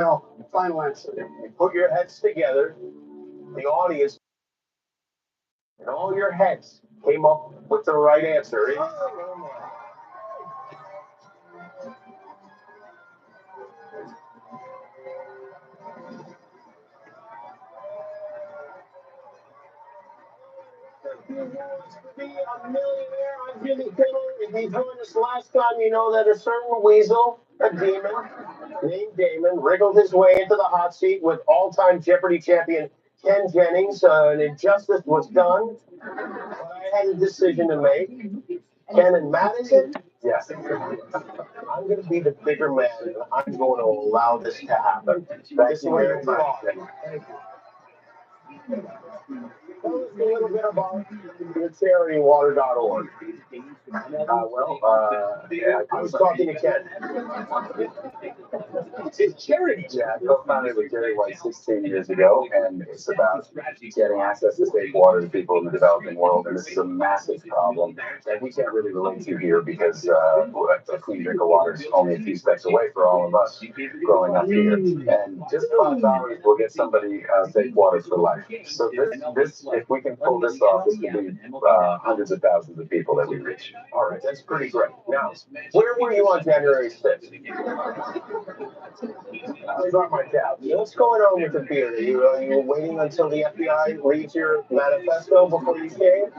Well, final answer. You put your heads together, the audience, and all your heads came up with the right answer. He wants to be a millionaire. I'm Jimmy Kimmel. If you joined us last time, you know that a certain weasel, a demon named Damon, wriggled his way into the hot seat with all-time Jeopardy champion Ken Jennings. An injustice was done, but I had a decision to make. Ken and Matt, is it? Yes. I'm going to be the bigger man, and I'm going to allow this to happen. This is where you belong. Tell us a little bit about your charity, water.org. I was talking to Ken. It's a charity. Yeah, I co-founded with Jerry like 16 years ago, and it's about getting access to safe water to people in the developing world. And this is a massive problem that we can't really relate to here because a clean drink of water is only a few steps away for all of us growing up here. And just $5 will get somebody safe water for life. So this, if we can pull this off, this could be hundreds of thousands of people that we reach. All right, that's pretty great. Now, where were you on January 6th? I was on my couch. What's going on with the beard? Are you waiting until the FBI reads your manifesto before you came?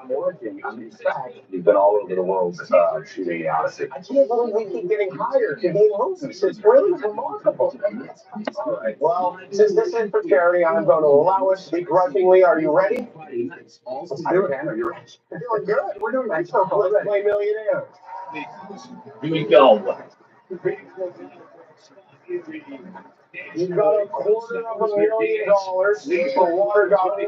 I'm working. In fact, we've been all over the world shooting the Odyssey. I can't believe we keep getting hired to be in movies. It's really remarkable. All right. Well, since this is for charity, I'm going to allow us begrudgingly. Are you ready? I do it, Anna. You're right. We're doing good. We're doing nice. Let's play Millionaire. Here we go. You got $250,000 for water.org.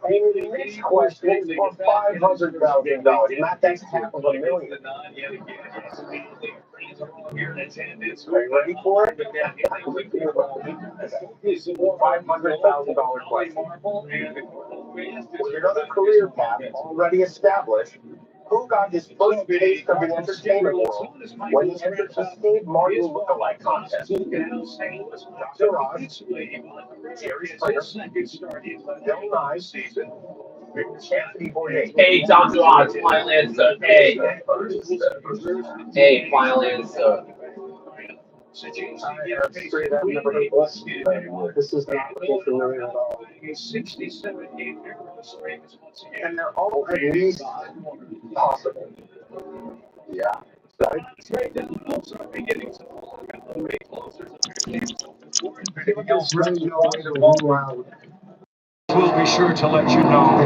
And the next question is for $500,000. Matt, that's half of $1 million. Are you ready for it? $500,000 question. With another career path already established, who got his first taste of the entertainment world when he entered the Steve Martin lookalike contest? Dr. Ross, Jerry Springer, Bill Nye, Anthony Bourdain. Hey, Dr. Oz, final answer. Hey. Hey, final answer. This is not looking familiar at all. And they're all at least possible. Yeah. We'll be sure to let you know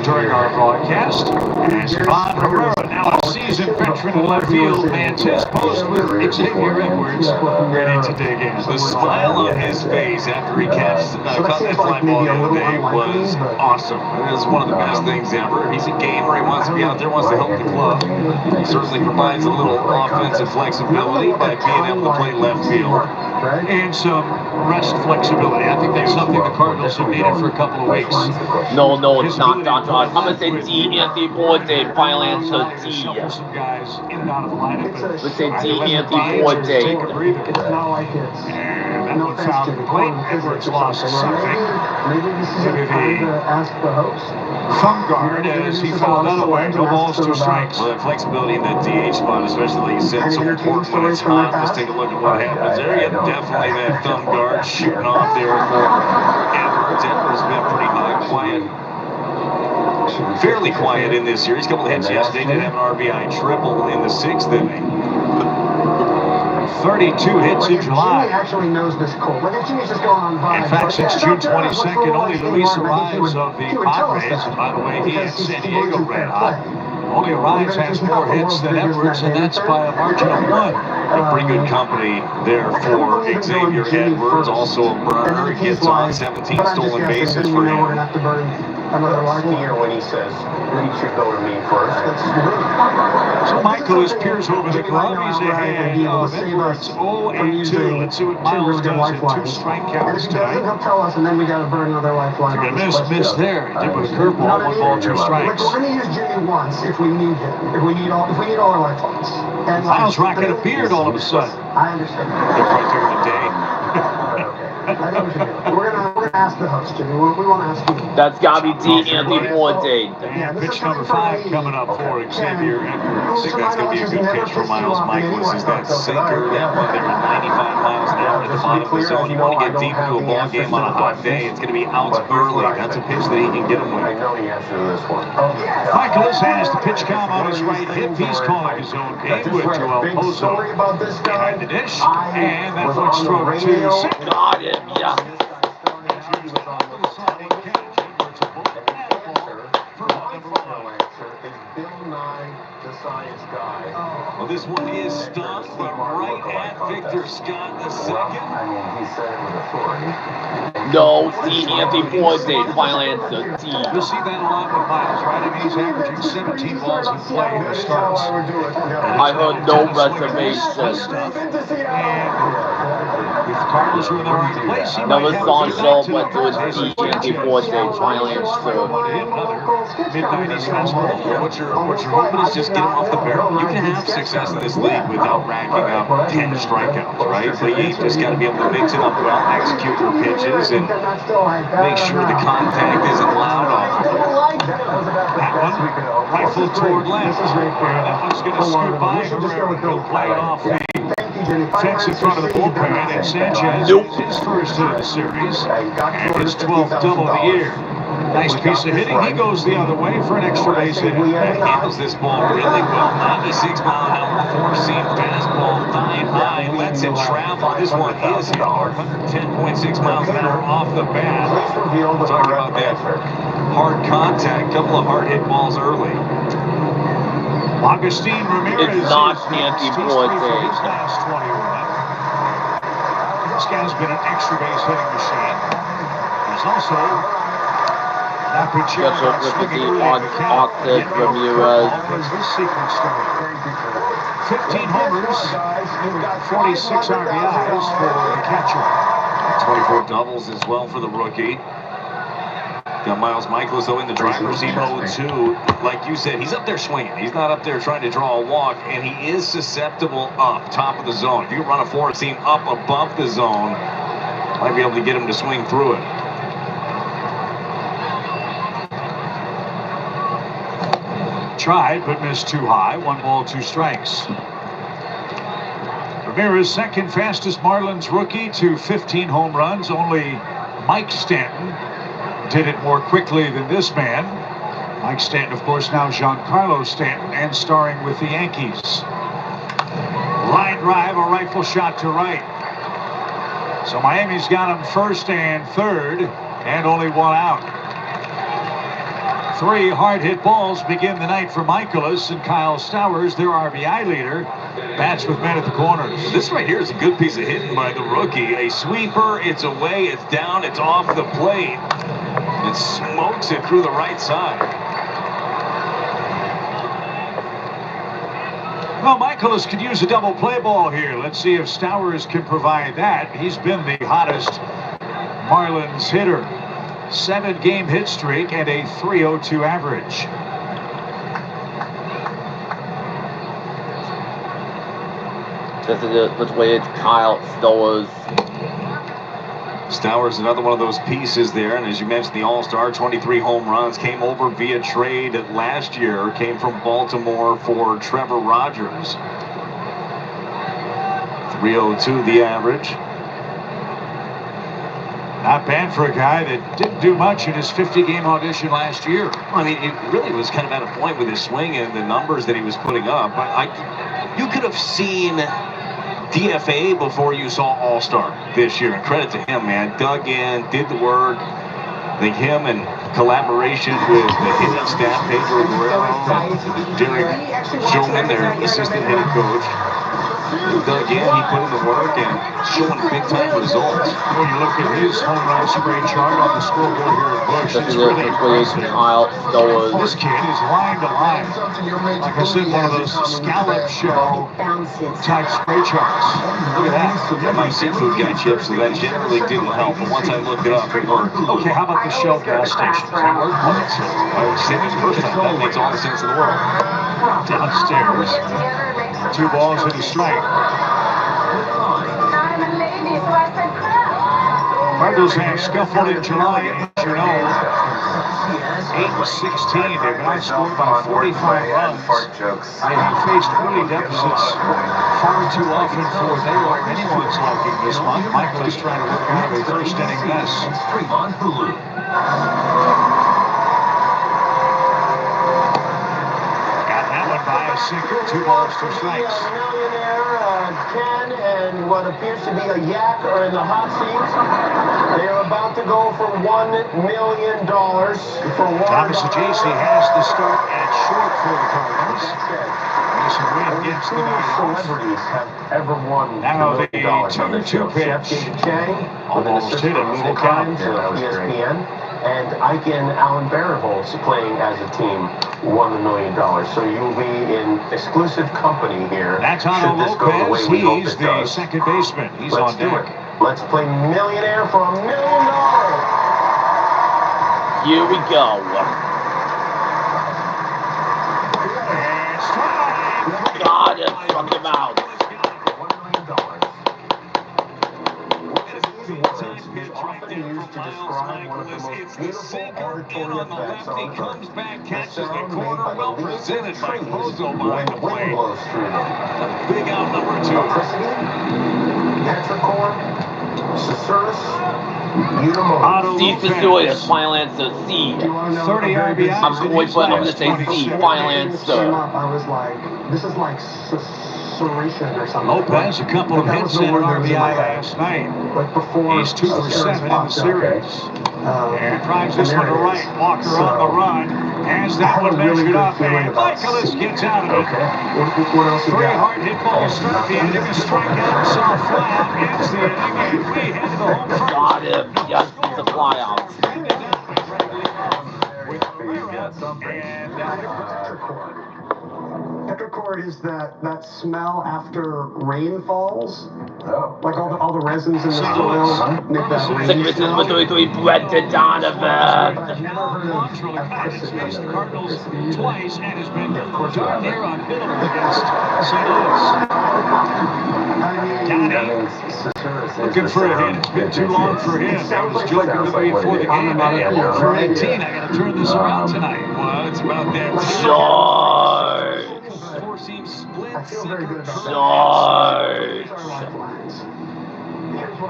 during our broadcast. As Ron Herrera, now a seasoned veteran left field, mans his post with Xavier Edwards, ready to dig in. The smile on his face after he caught that fly ball the other day was awesome. It was one of the best things ever. He's a gamer. He wants to be out there, wants to help the club. He certainly provides a little offensive flexibility by being able to play left field. And some rest flexibility. I think that's something the Cardinals have needed for a couple of weeks. No, it's not, Dr. Oz. I'm going to say D, Anthony Bourdain. Final answer, D. Some guys in and out of the lineup. Let's say D, Anthony Bourdain. Take a breather. And that one fouled complete. Edwards lost something. Maybe this is a time to ask the host. Thumb guard as he fouled unaware. No balls, 2 strikes. Well, that flexibility in that DH spot, especially like you said, so important when it's hot. Let's take a look at what happens there. Yeah, definitely that thumb guard shooting off there for Edwards. Edwards has been pretty quiet. Fairly quiet in this series. A couple of hits yesterday. Did have an RBI triple in the 6th inning. 32 hits in July. Jimmy actually knows this cold. Like, Jimmy's just going on by. In fact, since June 22nd, only Luis Ariz of the Padres, and by the way, he and San Diego ran hot. Only Ariz has more hits than Edwards, and that's by a margin of 1. A pretty good company there for Xavier Edwards. Also a burner. Gets on 17 stolen bases for him. Another line here when he says he should go to me first. So Michael is peers over the glove. He's ahead of Edwards 0-2. Let's see what Miles does in 2 strikeouts tonight. He'll tell us, and then we got to burn another lifeline. Took a miss there. He did with a curveball, 1 ball, 2 strikes. We're going to use Jimmy once if we need him. If we need all our lifelines. And Miles rocking a beard all of a sudden. I understand. Look right during the day. I think we should do it. We're gonna ask the host, Jimmy. We want to ask you. That's gotta be D. Anthony Forte. And pitch number 5 coming up for Xavier Edwards. I think that's going to be a good pitch for Miles Michaelis. Is that sinker, that one there at 95 miles an hour at the bottom of the zone. You want to get deep into a ball game on a hot day. It's going to be out early. That's a pitch that he can get him with. I know the answer to this one. Michaelis has the pitch count on his right hip. He's calling his own game with Joel Pozo behind the dish. And that foot stroke to second. Got him, yeah. Well, this one is stumped, but right at Victor Scott the second. I mean, he said it with authority. No, D. Anthony Forte. Final answer, D. You'll see that a lot with Miles, right? I mean, he's averaging 17 balls in play in the starts. I heard no reservations. If the Cardinals were in the right place, he Another might have song a few show back to went to the his D. Anthony Forte. Final answer. Mid-90s fastball. What you're hoping is just get him off the barrel. You can have success in this league without racking up 10 strikeouts, right? But you just got to be able to mix it up well, execute your pitches, and make sure the contact isn't loud off. That one, rifle toward left. That one's going to scoot by Guerrero. He'll play it off the fence in front of the bullpen, and Sanchez is his first hit of the series, and his 12th double of the year. Nice piece of hitting. He goes the other way for an extra base hit. Handles this ball really well. 96-mile-an-hour four-seam fastball, thigh high, lets it travel. This one is hit hard, 110.6 miles an hour off the bat. Talking about that hard contact, couple of hard hit balls early. Augustine Ramirez. It's not Anthony Forte. This guy's been an extra base hitting machine. He's also That's what with the Octave Ramirez. This sequence started. 15 homers, 46 RBIs for the catcher. 24 doubles as well for the rookie. Got Miles Michaelis, though, in the driver's seat mode, too. Like you said, he's up there swinging. He's not up there trying to draw a walk, and he is susceptible up top of the zone. If you run a four-seam up above the zone, might be able to get him to swing through it. Tried, but missed too high. 1 ball, 2 strikes. Ramirez, second fastest Marlins rookie to 15 home runs. Only Mike Stanton did it more quickly than this man. Mike Stanton, of course, now Giancarlo Stanton, and starring with the Yankees. Line drive, a rifle shot to right. So Miami's got him first and third, and only 1 out. 3 hard hit balls begin the night for Michaelis, and Kyle Stowers, their RBI leader, bats with men at the corners. This right here is a good piece of hitting by the rookie. A sweeper, it's away, it's down, it's off the plate. It smokes it through the right side. Well, Michaelis could use a double play ball here. Let's see if Stowers can provide that. He's been the hottest Marlins hitter. 7-game hit streak and a .302 average. Let's wait. Kyle Stowers. Stowers, another one of those pieces there, and as you mentioned, the All-Star, 23 home runs, came over via trade last year, came from Baltimore for Trevor Rogers. 302 the average. Not bad for a guy that didn't do much in his 50-game audition last year. I mean, it really was kind of at a point with his swing and the numbers that he was putting up. But you could have seen DFA before you saw All-Star this year. And credit to him, man. Dug in, did the work. I think him and collaboration with the hitting staff, Pedro Guerrero and Derek Showman, their assistant hitting coach. Dug in, he put in the work and showing big-time results. When you look at his home run spray chart on the scoreboard here at Busch, it's really impressive. Kyle Stowers. This kid is line to line. Like I said, one of those scallop shell type spray charts. Look at that. Yeah, my seafood guy chips, so that generally didn't help. But once I looked it up, it worked. Okay, how about the Shell gas stations? That work? I was saying it the first time. That makes all the sense in the world. Downstairs. 2 balls and a strike. I'm a lady, so I said crap. Cardinals have scuffled in July, as you know. 8-16. They've been outscored by 45 runs. They have faced early deficits far too often for anyone's liking this month. Michael is trying to work out a first inning mess. Got that one by a single. 2 balls, 2 strikes. Millionaire, Ken and what appears to be a yak are in the hot seat. They are about to go for $1 million for one. Thomas Ajacey has the start at short for the Cardinals. Mason Wynn gets the night off. Celebrities have ever won Now $1 million on the 2-2 show. pitch. Chef David Chang with an Almost assistant hit it, full media count. times of ESPN. And Ike and Alan Barinholtz playing as a team won $1 million. So you will be in exclusive company here. That's should Otto this go the way Lopez. we hope He's it the does. second baseman. He's Let's on do deck. it. Let's play Millionaire for $1 million. Here we go. And strike. God, it struck him out. Often used to describe one of the most beautiful auditory effects on Comes earth. back, The catches the sound made corner, by the well leaves of presented by trees Pozo when behind the wind plate. blows through them. Big out number 2. Electricity, petrichor, susurrus, eudaimonis. Otto C. Caesarius, Lopez. final answer. C. 30 RBIs. I'm going for, I'm going to say C. Final answer. I was like, this is like susurration or something. Lopez, a couple of That hits was the and an word that was in my RBI head. last night. Like before, He's 2 for 7 in the series. And drives this one to right. Walker on the run. Has that one measured up. And Michaelis gets out of it. What else you 3 got? hard hit balls start the inning. A strikeout, soft fly out ends the inning. And we head to the home front. Got him. Yes, it's a flyout. Petrichor is that smell after rain falls. Like all the resins in the soil make that rain Sickness smell. with Brendan Donovan. I've never heard of Faced the Cardinals electricity. twice and has been Yeah, of course you darn have. near unhittable against St. Louis. Donnie looking for a hit. It's been too long for him. I was joking with me before the game. Hey, I'm 1 for 18. I got to turn this around tonight. Well, it's about that time. George. Four-seam split. I feel very good about George.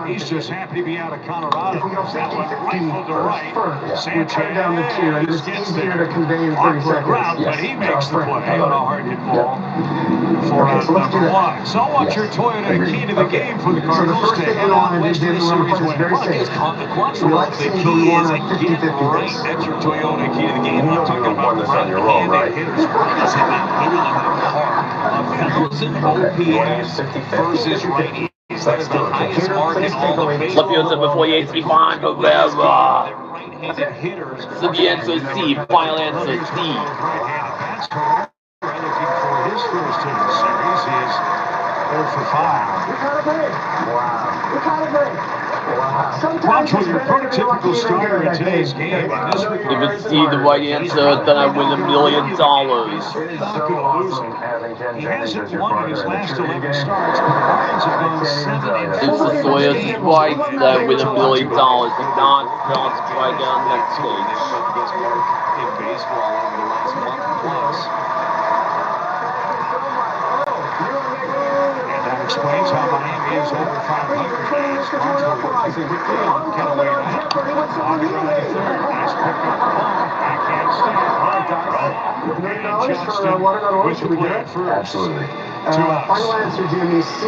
He's just happy to be out of Colorado. If we go That one 50-50 rifled to right. first, we cut down the tier, and it's Sanchez easier gets to convey in 30 awkward seconds. ground, but he makes the play on a hard hit ball for Okay, so let's do number that. 1. So what's your Toyota key to the game for the So the Cardinals first to thing head we out want to west do, of the we want to series play this win? very Well, safe. just caught the We quadruple. like The seeing, but key we want is a get 50-50 right. this. That's your Toyota key to the game. You know I'm talking you about won this on your own, right? hitters. Cardinals have been hitting in the park. 1,000 OPS versus righties. That is the highest mark in all of baseball. Flip you before you Esteban Guerrero. Right-handed hitters. So the answer is C. Final answer C. That's Herrera looking for his first hit of the series. He is 0 for 5. We caught a break. Wow. We caught a break. Wow. Sometimes Quantrill, it's your better to be lucky prototypical than starter good, in I today's think. game. In this If regard, it's C, the right answer, then I win $1 million. It is so awesome having Ken he Jennings hasn't as your won in partner his in the last trivia 11 game. starts, but the Cardinals have gone I can't 7 even and If 2 the Sawyer's right, then I win $1 million. If not, then I'll try again on the next stage. In baseball over the last month plus. And that explains how Miami is over 500. Nice pick up the ball. Backhand step. And Johnston with the play at first. Absolutely. 2 outs. Final answer, Jimmy. C.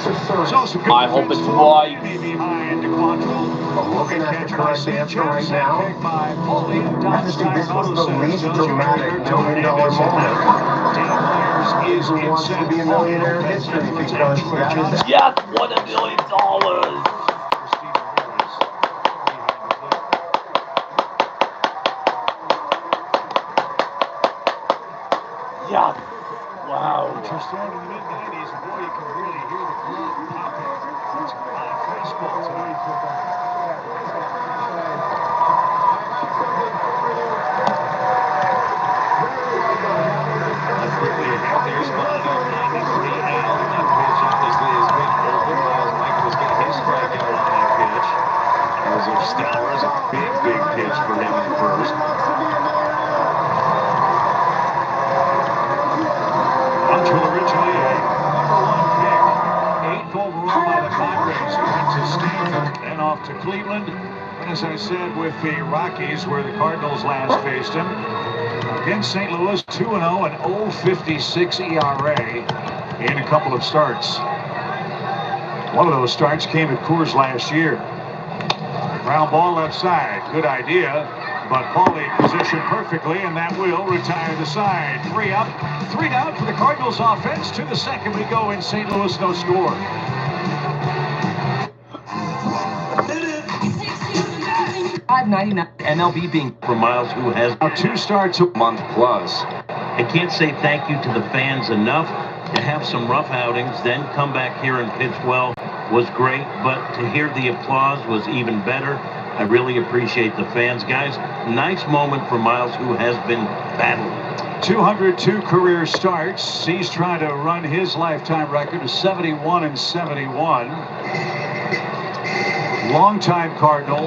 Susurus. So some good I hope defense it's for right. Miami behind Quantrill. I'm looking at the correct answer right now. Pick by Paulie. I Dodge just think this Tire was Auto the Center. least Does you dramatic trigger $1 million Hernandez in moment. there. Dan Myers is Who in wants to center. be a millionaire in history because that is Yes, won $1 million. Yes. Wow. You're starting in the mid-90s, and boy, you can really hear the glove popping. It's a high fastball tonight. Quickly ahead, there's Bonnie. a #1 pick. 8th overall by the Padres, who went to Stanford, then off to Cleveland. And as I said, with the Rockies, where the Cardinals last faced him, against St. Louis, 2-0 and 0.56 ERA in a couple of starts. One of those starts came at Coors last year. Ground ball left side. Good idea. But Paulie positioned perfectly, and that will retire the side. 3 up, 3 down for the Cardinals offense. To the second we go in St. Louis, no score. $5.99 MLB being for Miles, who has now 2 starts a month plus. I can't say thank you to the fans enough. To have some rough outings, then come back here and pitch well was great, but to hear the applause was even better. I really appreciate the fans, guys. Nice moment for Miles, who has been battling. 202 career starts. He's trying to run his lifetime record to 71 and 71. Longtime Cardinal.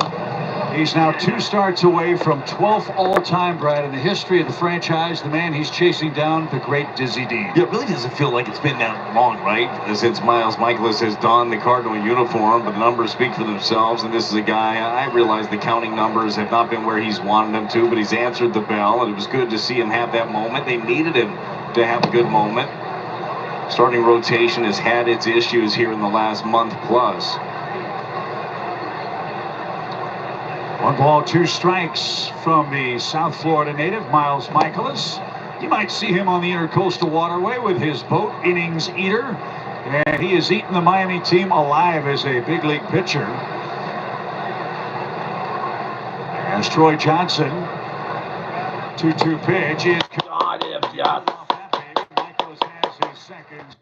He's now 2 starts away from 12th all-time, Brad, in the history of the franchise. The man he's chasing down, the great Dizzy Dean. Yeah, it really doesn't feel like it's been that long, right? Since Miles Michaelis has donned the Cardinal uniform, but the numbers speak for themselves. And this is a guy, I realize the counting numbers have not been where he's wanted them to, but he's answered the bell, and it was good to see him have that moment. They needed him to have a good moment. Starting rotation has had its issues here in the last month plus. 1 ball, 2 strikes from the South Florida native, Miles Michaelis. You might see him on the Intercoastal Waterway with his boat, Innings Eater. And he has eaten the Miami team alive as a big league pitcher. As Troy Johnson, 2-2 pitch is Got him, yes. Michaelis has his second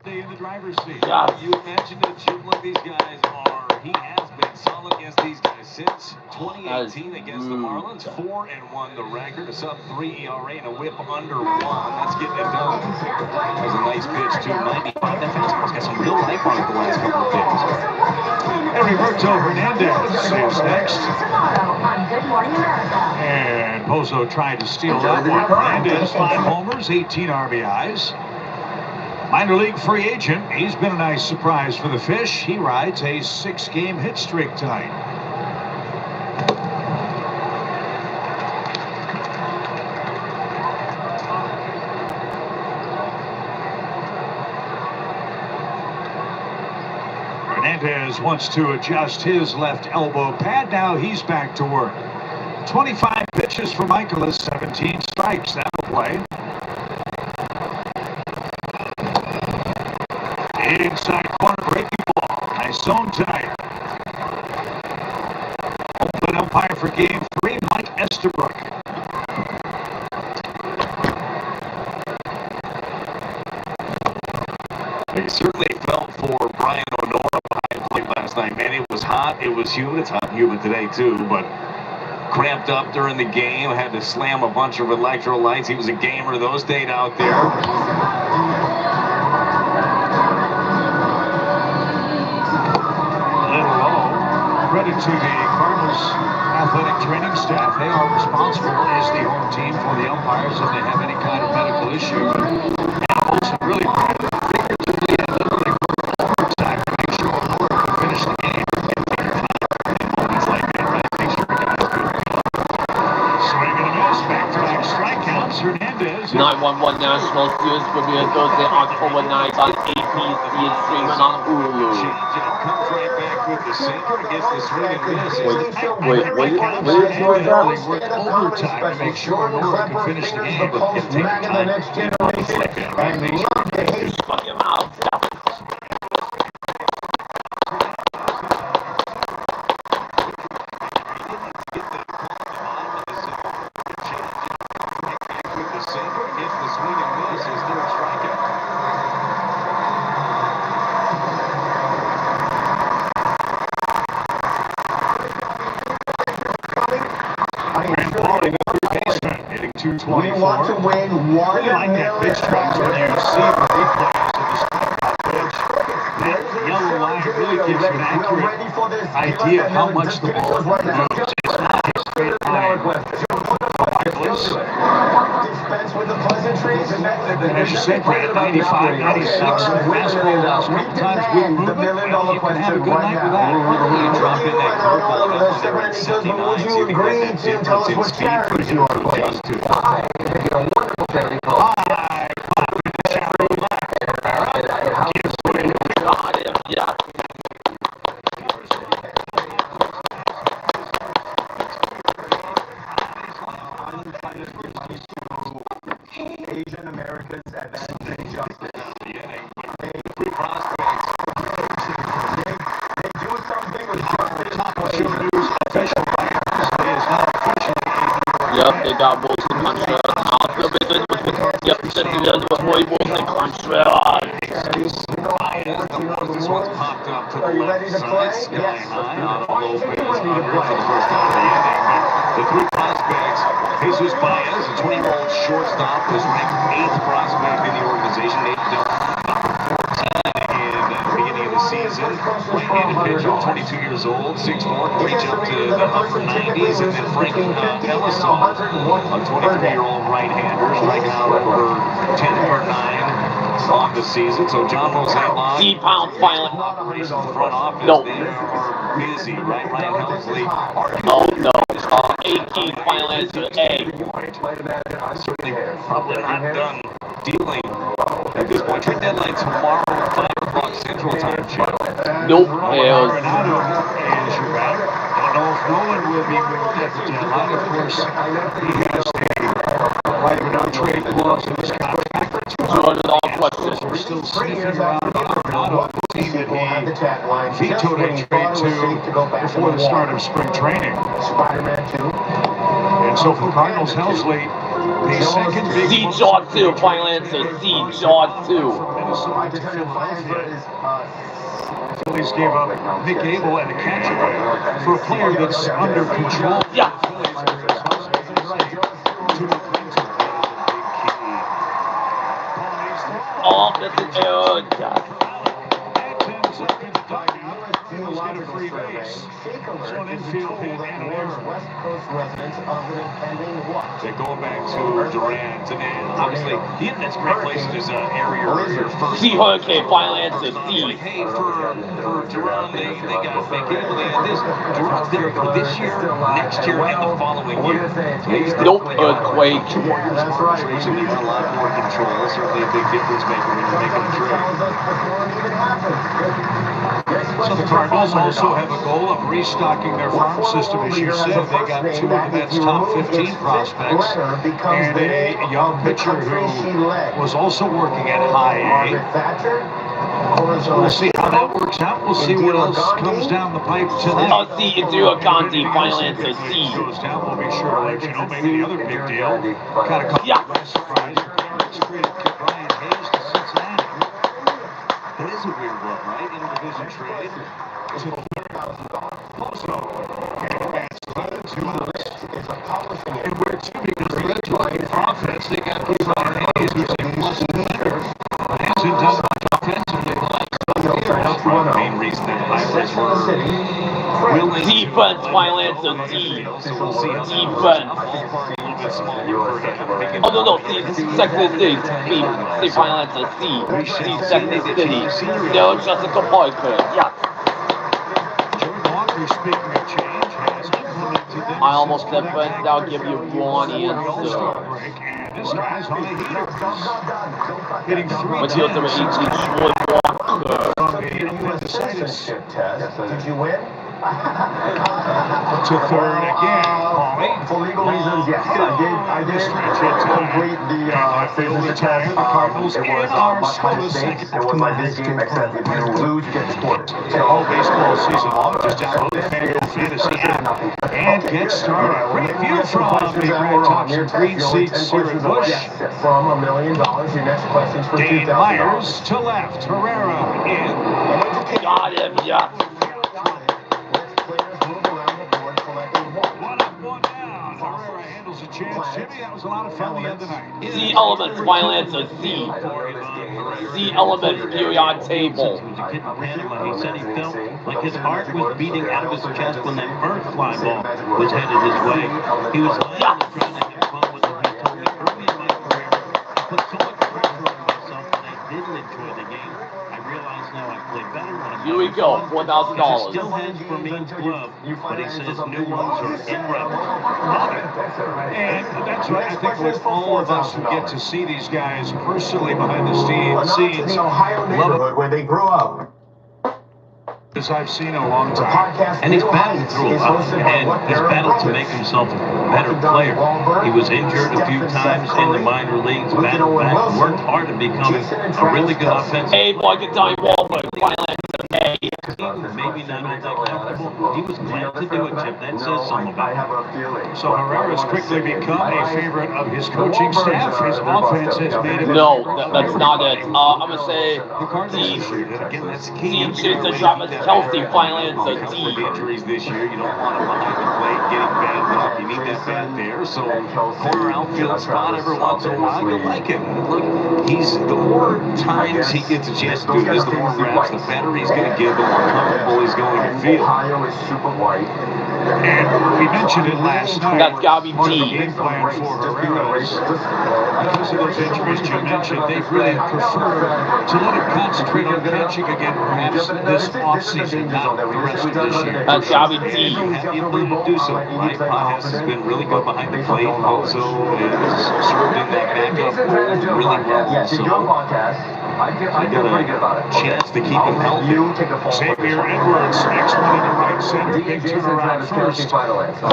day in the driver's seat. Yes. You mentioned it, Jim, what these guys are. He has been solid against these guys since 2018 against the Marlins. 4-1 the record, a sub-3 ERA and a whip under 1. That's getting it done. That was a nice pitch, 295. That fastball's got some real life on it the last couple of pitches. Heriberto Hernandez is next. Tomorrow on Good Morning America. And Pozo tried to steal that one. Hernandez, 5 homers, 18 RBIs. Minor league free agent. He's been a nice surprise for the Fish. He rides a 6-game hit streak tonight. Hernandez wants to adjust his left elbow pad. Now he's back to work. 25 pitches for Michaelis, 17 strikes. That'll play. Inside corner, breaking ball. Nice zone tonight. Open umpire for game 3, Mike Estabrook. They certainly felt for Brian O'Nora behind plate last night. Man, it was hot, it was humid. It's hot and humid today, too, but cramped up during the game. Had to slam a bunch of electrolytes. He was a gamer. Those stayed out there. Credit to the Cardinals athletic training staff. They are responsible as the home team for the umpires if they have any kind of medical issue. Animals have really figuratively and literally worked overtime to make sure Aurora can finish the game and take your time in moments like that, right? Make sure guys do it. Swing and a miss, back-to-back strikeouts. Hernandez. 911 National Series premiere Thursday, October 9th on ABC and streaming on Hulu. Comes right back with the sinker, gets the swing and miss. Wait, They worked overtime to make sure Aurora could finish the game, but take your time. Like that, right? Make sure Fuck him out. With the sinker, gets the swing and miss, his third strikeout. hitting 224. We want to win $1 Really like that pitch track when you see the replays of the strikeout pitch. That yellow line really gives you an accurate idea of how much the ball moves. It's not a straight line. Michaelis. Dispense with the pleasantries and as you say, Brad, 95, 96, fastball now sometimes weak movement. Well, you can have a good night with that. You drop in that curveball and up there at 79, so you can get that difference in speed for him to adjust to. High, Yeah. Asian Americans advancing justice. Three prospects. They do something with justice. official is now officially Yep, they got Wolves in contract. Yep, boy Wolves in contract. This one's popped up to the left side, sky high, on a low base under for the first out of the inning. The three prospects, Jesus Baez, a 20-year-old shortstop, was ranked 8th prospect in the organization, named number 14 in the beginning of the season. Right-handed pitcher, 22 years old, 6'4", can reach up to the upper 90s. And then Frank Elisol, a 23-year-old right-hander, striking out over 10 per 9 on the season. So John Mozeliak, D-pound violent. operations front office, No. they are busy, right? Ryan Helmsley. Oh no. 18 final answer A. Certainly probably not done dealing at this point. Trade deadline tomorrow at 5 o'clock Central Time, Jim. Nope. Arenado is your batter. Don't know if Nolan will be moved at the deadline. Of course, he has a right of no trade clause in his contract. $200 question. We're still sniffing around Arenado, the team that he vetoed a trade to before the start of spring training. Spider-Man 2. And so for Cardinals, Helmsley, the second big C Jaw 2. Final answer. C Jaw 2. Minnesota to Philadelphia. Phillies gave up Nick Abel and a catcher for a player that's under control. Yeah. Oh, that's an error. God. They're going back to Durant, and obviously the internet's a great place to just air your first. C Hurricane. Final answer. C. Like, hey, for Durant, they got Nick Abel, they had this. Durant's there for this year, next year, and the following year. Nope. Earthquake. That's right. You got a lot more control. Certainly a big difference maker when you're making a trade. So the Cardinals also have a goal of restocking their farm system, as you said. They got 2 of the Mets' top 15 prospects and a young pitcher who was also working at high A. So we'll see how that works out. We'll see what else comes down the pipe tonight. Oh, C. Indira Gandhi. Final answer. C. Goes down, we'll be sure to let you know. Maybe the other big deal. Kind of Yeah. surprise. Brian Hayes to Cincinnati. That is a weird one, right? Interdivision trade. And where too, because the Reds are in offense, they got Brian Hayes, who's a plus defender. Hasn't done much offensively the last couple years. The main reason that Pirates were willing Defense. Final answer. D. So we'll see how that works. Defense. Ballpark a little bit smaller for him. Oh no, C. Second City. C. Final answer. C. C. Second City. No, Jessica Parker. Yeah. Joey Walker, speaking of change, has implemented them. I almost said Brent. I'll give you one answer. Break, and this guy's on the heaters. Hitting 3 What's your other times since Joey Walker? from the appendicitis Did you win? to third again. Paulie. For legal reasons, yes. I did complete the Field attack. The Cardinals in our scoreless second. It was my big game, except if you lose, you get deported. All baseball season long. Just download the FanDuel Fantasy app and get started. Review from the Grant Thompson Green Seats here at Busch. From $1 million. Your next question's for Dane $2,000. Myers to left. Herrera in. Got him. Yeah. One up, one down. Herrera handles a chance. Jimmy, that was a lot of fun the other night. C Elements. Final answer. C. C Elements. Period table. He was a kid in Panama. He said he felt like his heart was beating out of his chest when that bird fly ball was headed his way. He was trying to have fun with it. He told me early in my career, I put so much myself that I didn't enjoy the game. I realize now I play better when I'm Here we go, $4,000. still has Vermeen's glove, but he says new ones are in route. And that's what I think with all of us who get to see these guys personally behind the scenes, the Ohio neighborhood where they grew up. as I've seen in a long time. And he's battled through a lot, and he's battled to make himself a better player. He was injured a few times in the minor leagues, battled back, worked hard to become a really good offensive Hey, boy, get down your wall, but finally, hey. maybe not all that comfortable. He was glad to do it, Chip. That says something about him. So Herrera's quickly become a favorite of his coaching staff. His offense has made him. No, that's not it. I'm gonna say Again, that's key. the Travis Kelsey finally it's a D. Injuries this year, you don't want him behind the plate getting banged up. You need that bat there. So corner outfield spot every once in a while, you'll like him. Look, the more times he gets a chance to do this, the more reps, the better he's going to get, the more comfortable he's going to feel. Ohio is super white. And we mentioned it last night. That's gotta be Part of the D. game plan for Herrera is, because of those injuries you mentioned, they've really preferred to let him concentrate on catching again, perhaps this offseason, not the rest of this year. That's gotta be D. You have the ability to do so, right? Pajas has been really good behind the plate, also has served in that backup role really well. So I feel pretty good about it. chance to keep him healthy. Xavier Edwards, next one in the right center, big turnaround first.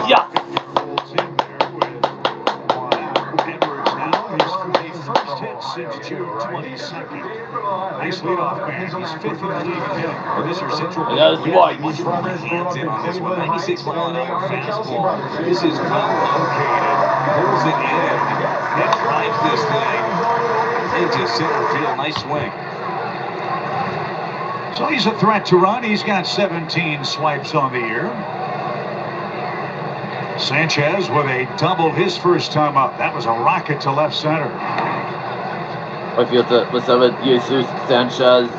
Yeah. Edwards now, his first hit since June 22nd. Nice leadoff man. He's fifth in the league in hitting. This is Central. That's right. Hands in on this one. 96 mile an hour fastball. This is well located. Pulls it in. It drives this thing into center field. Nice swing. So he's a threat to run. He's got 17 swipes on the year. Sanchez with a double his first time up. That was a rocket to left center. Outfield with Jesus Sanchez.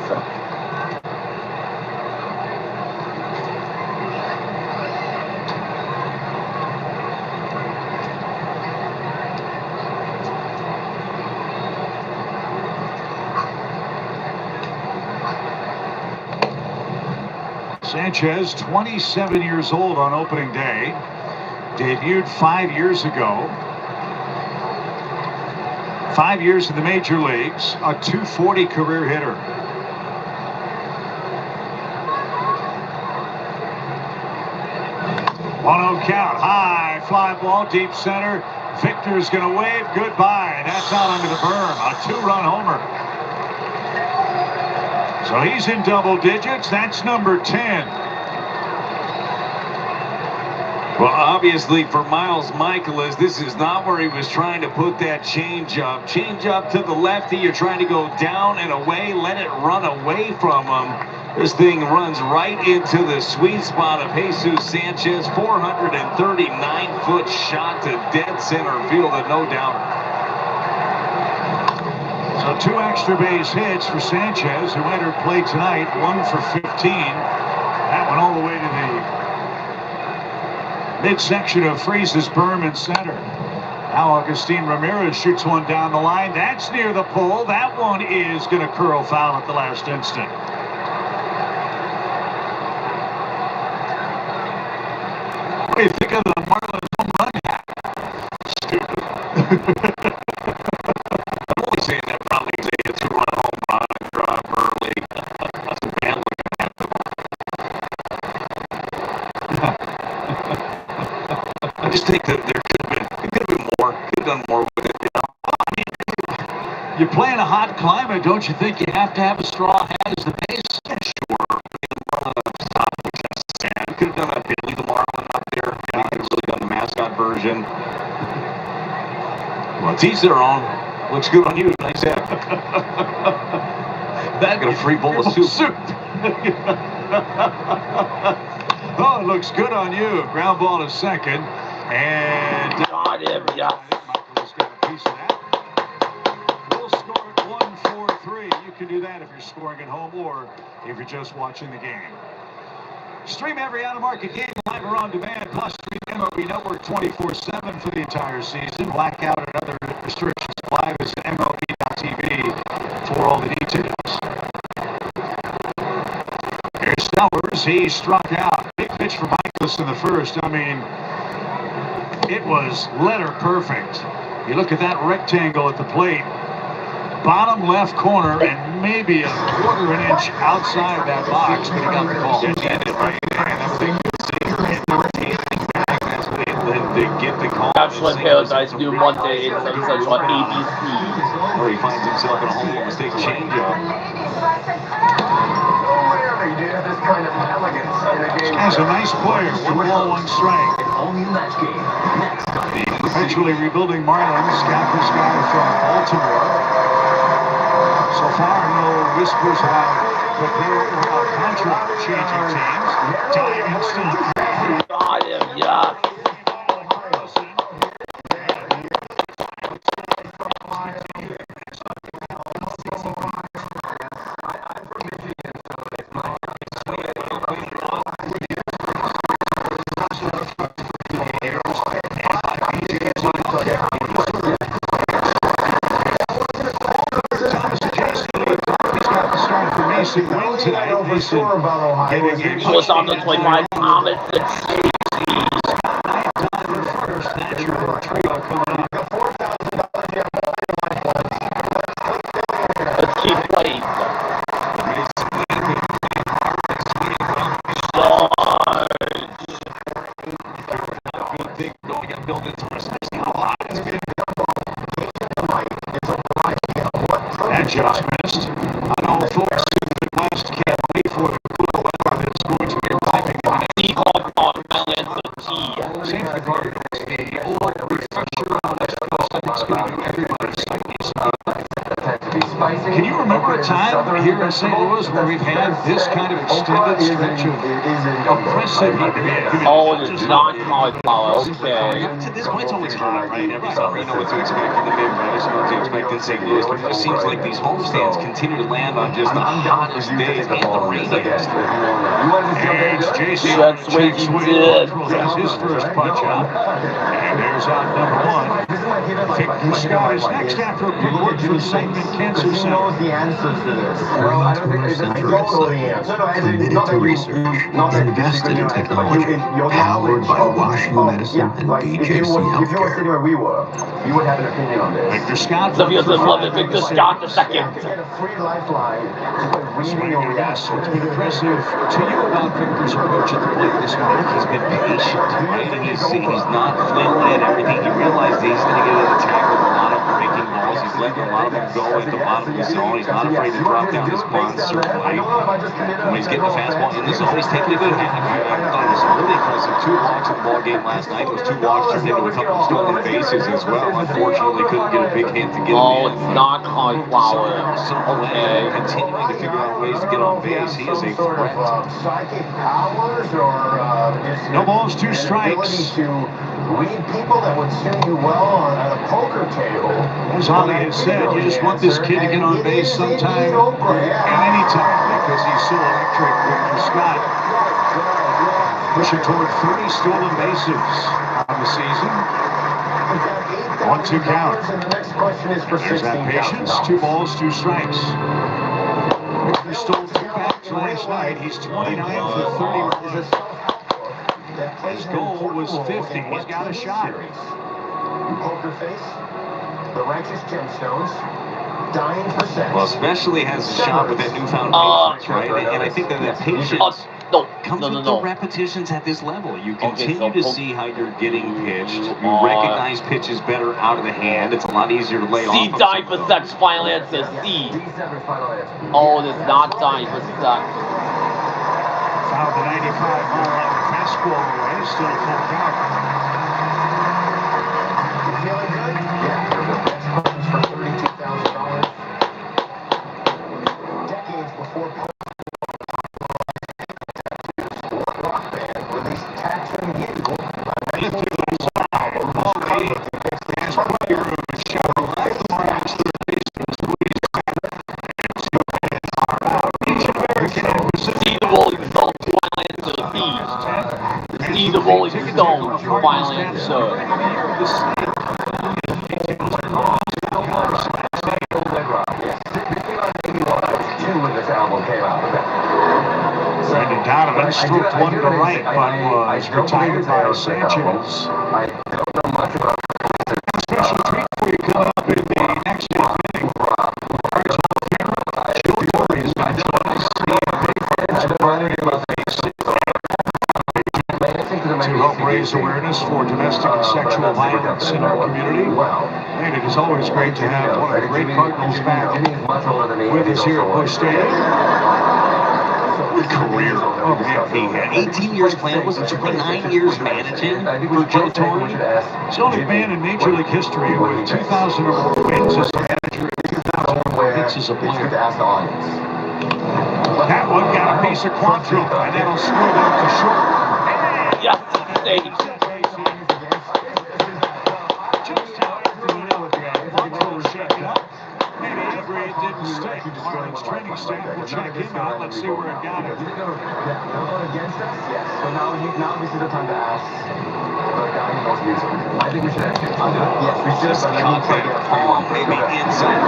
Sanchez, 27 years old on opening day. Debuted 5 years ago. 5 years in the major leagues, a .240 career hitter. One-0 count, high fly ball, deep center. Victor's going to wave goodbye. That's out under the berm, a 2-run homer. So he's in double digits. That's number 10. Well, obviously for Miles Michaelis, this is not where he was trying to put that change up. Change up to the lefty. You're trying to go down and away. Let it run away from him. This thing runs right into the sweet spot of Jesus Sanchez. 439-foot shot to dead center field, and no doubter. So 2 extra base hits for Sanchez, who entered play tonight, 1 for 15. That went all the way to the midsection of Freese's berm in center. Now Agustin Ramirez shoots one down the line. That's near the pole. That one is going to curl foul at the last instant. What do you think of the Marlins home run hack? Stupid. I'm only saying that probably because they hit 2-run home run and drop early. That's a bad looking at them. I just think that there could have been more. Could have done more with it. You know? You're playing a hot climate. Don't you think you have to have a straw hat as the base? Yeah, sure. Could have done that. Leave the Marlin up there. Yeah, could have really done the mascot version. Well, to each their own. Looks good on you. Nice hat. That got a free bowl of soup. Oh, it looks good on you. Ground ball to second. And Got him, yeah. Michael's got a piece of that. We'll score it 1-4-3. You can do that if you're scoring at home or if you're just watching the game. Stream every out-of-market game live or on demand, plus stream MLB Network 24/7 for the entire season. Blackout and other restrictions apply. Visit MLB.tv. all the details. Here's Sellers. He struck out. Big pitch for Michaelis in the first. I mean, it was letter perfect. You look at that rectangle at the plate. Bottom left corner and maybe a quarter of an inch outside of that box, but he got the call. They get the call. Actually, Paradise New Monday, it's such on ABC. Where he finds himself in a home mistake changeup. Rarely do you have this kind of elegance in a game. As a nice player, 1 ball, 1 strike. All-new match game. Next on the Eventually rebuilding Marlins got this guy from Baltimore. So far, no whispers about contract changing teams. Time instant. Got him, yeah. Tonight over score about Ohio. What's on the 25 comments? Let's keep playing. That just missed. I know folks who last can't wait for the cool weather that's going to be arriving in the next Same for the Cardinals. The old refresher on the West Coast, I think it's going to do everybody's psyches. Can you remember a time here in St. Louis where we've had this kind of extended stretch of oppressive humidity? Oh, it's not cauliflower, okay. To this point, it's always hot, right? Every summer, you know what to expect in the Midwest, you know what to expect in St. Louis. But it just seems like these homestands continue to land on just the hottest days and the rainiest. And it's Jason That's what he did. That's his first punch out. And there's out number 1. Victor Scott is next after a good work from St. Cancer Center. knows the answers to this? Well, I don't think I don't know the answer. Committed to research, invested in technology, powered by Washington Medicine and BJC If you were Healthcare. sitting where we were, you would have an opinion on this. Victor Scott. Some of you love it, Victor Scott the second. To get a free lifeline, just by reading your reaction. What's been impressive to you about Victor's approach at the plate this morning? He's been patient, right? And he's not flailing at everything. He realized he's going to get an attack with a lot of breaking balls. He's letting a lot of them go at the bottom of the zone. He's not afraid to drop down his buns, certainly. When he's getting the fastball in the zone, he's taking a good hit. I thought it was really impressive. 2 walks in the ball game last night. Those 2 walks turned into a couple of stolen bases as well. Unfortunately, couldn't get a big hit to get him Oh, in. it's not cauliflower. Okay. Continuing to figure out ways to get on base. He is a threat. Psychic powers or just No balls, 2 strikes. ability to read people that would suit you well at a poker table. As Ollie has said, you just want this kid to get on base sometime and anytime because he's so electric. Victor Scott pushing toward 30 stolen bases on the season. 1-2 count. And the next question is for There's that patience. 2 balls, 2 strikes. Victor stole 2 bats last night. He's 29 for 30. His goal was 50. He's got a shot. Poker face, the righteous gemstones, dying for sex. Well, especially has a shot with that newfound patience, right? And I think that patience comes with the repetitions at this level. You continue to see how you're getting pitched. You recognize pitches better out of the hand. It's a lot easier to lay off. C dying for sex, final answer, C. Oh, there's not dying for sex. Fouled the 95-mile-an-hour fastball away. Still full count. You feeling good? Yeah. For $32,000. Decades before rock band released Tattooing You. See the Rolling Stones, final answer. problem came out of that. Randy Donovan stroked one to right, but was retired by Sanchez. I don't know much about Special treat for you coming up in the next inning. Cards on camera. Joe Torre is going to join us. To help raise awareness for domestic and sexual violence in our community. And it is always great to have one of the great Cardinals back with us here at Busch Stadium. Career. Oh, yeah, he had 18 years playing, was it 9 years managing for Joe Torre? He's the only man in Major League history with 2,000 or more wins as a manager and 2,000 or more hits as a player. That one got a piece of Quantrill, and that'll smooth out to short. Yes, stage. Just how everyone else Quantrill checked out. Maybe Everett didn't stay. Marlins training staff will check him out. Let's see where it got him. Did it go against us? Yes. So now this is the time to ask the guy who knows music. I think we should ask him. Yes, we should. Just content, maybe insight.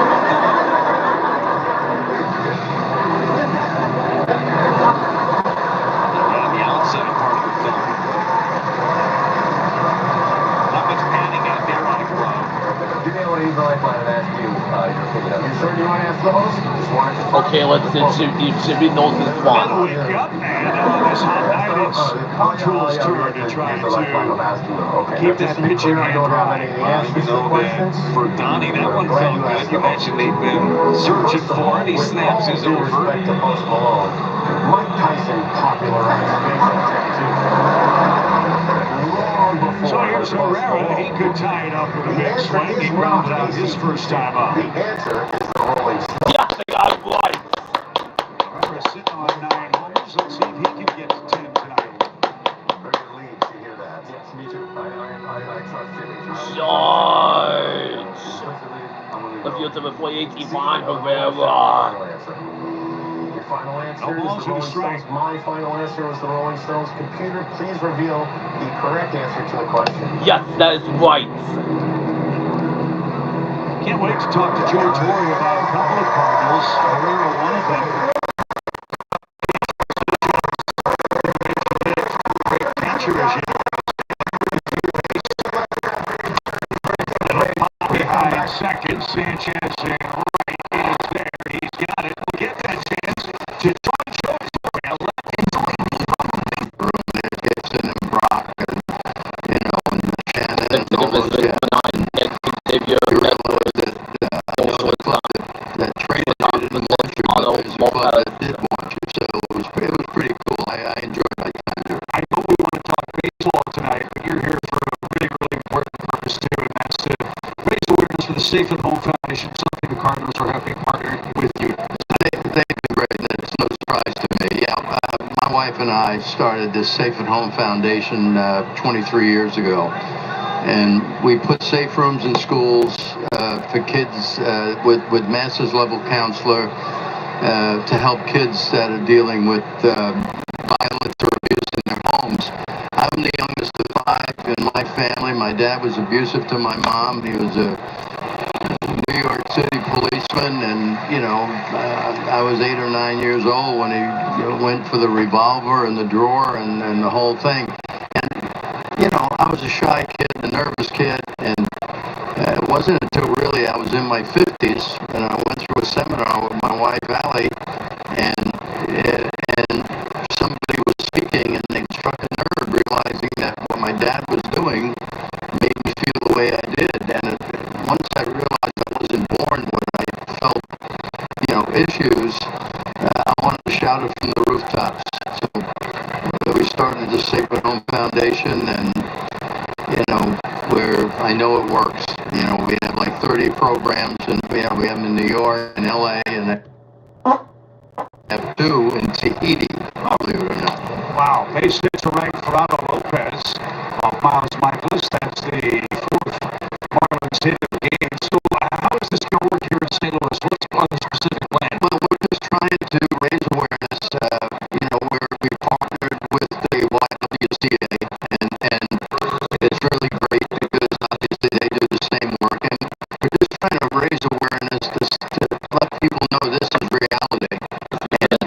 Okay, let's should be knows this one. Wake up, man. This hot night, it's Quantrill's turn to try to keep that pitching hand dry. You know that for Donnie, that one felt good. You mentioned they've been searching for it. He snaps his over. Mike Tyson popularized baseball tattoo. So here's Herrera. He could tie it up with a big swing. He grounded out his first time up. The answer is the Rolling Stones. Yes, they got it right. Herrera sitting on 9 homers. Let's see if he can get to 10 tonight. Very good lead to hear that. Yes, me too. I trust Jimmy. George. The future of play 81, Herrera. Final answer No balls is the in the Rolling strike. Stones. My final answer was the Rolling Stones. Computer, please reveal the correct answer to the question. Yes, that is right. Can't wait to talk to Joe Torre about a couple of Cardinals. Herrera, one of them. Great catcher, as you know. Behind second, Sanchez and right is there. He's got it. We'll get that chance to join Joe Torre. Gibson and Brock and, and Shannon and all those guys. You realize that the club that traded you didn't want you, but there's a club that did want you. So it was pretty cool. I enjoyed my time there. I know we want to talk baseball tonight, but you're here for a really, really important purpose too, and that's to raise awareness for the Safe at Home Foundation, something the Cardinals are happy partnering with you. They've been great. It's no surprise to me. Yeah, my wife and I started this Safe at Home Foundation 23 years ago. And we put safe rooms in schools for kids with master's level counselor to help kids that are dealing with violence or abuse in their homes. I'm the youngest of 5 in my family. My dad was abusive to my mom. He was a New York City policeman, and I was 8 or 9 years old when he went for the revolver in the drawer and the whole thing. I was a shy kid, a nervous kid, and it wasn't until really I was in my 50s and I went through a seminar with my wife, Alec, and somebody was speaking and they struck a nerve, realizing that what my dad was doing made me feel the way I did. And once I realized I wasn't born when I felt, issues, I wanted to shout it from the rooftops. So we started the Safe at Home Foundation, and where I know it works. We have like 30 programs, and we have them in New York and LA, and have 2 in Tahiti, believe it or not. Wow, base hits are ranked for Otto Lopez. Miles Michaelis, that's the 4th Marlins hit of the game. So how is this going to work here in St. Louis? What's the specific plan? Well, we're just trying to raise awareness. Where we partnered with the YWCA, and it's really great because obviously they do the same work, and we're just trying to raise awareness to let people know this is reality. And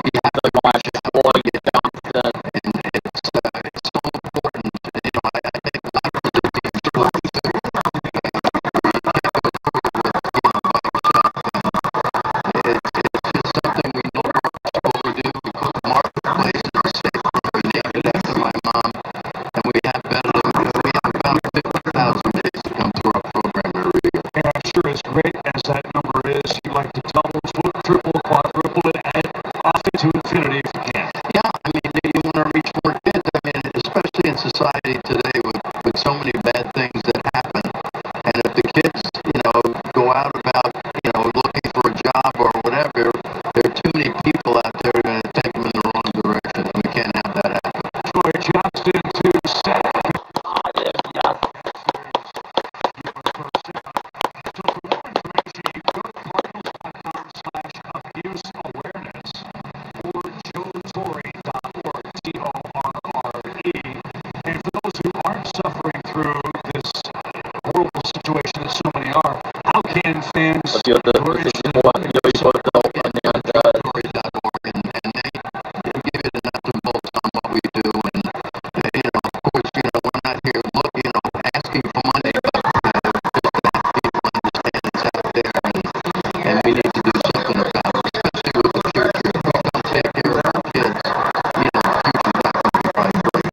in society today with so many bad things that happen. And if the kids, go out about, looking for a job or whatever, there are too many people out there who are going to take them in the wrong direction. We can't have that happen. Troy Johnston to set. Suffering through this horrible situation that so many are, how can fans encourage them? And they give it a nuts and bolts on what we do. And, of course, we're not here asking for money, but just to have people understand it's out there, and we need to do something about it, especially with the future. If we don't take care of our kids, the future's not going to be bright for us.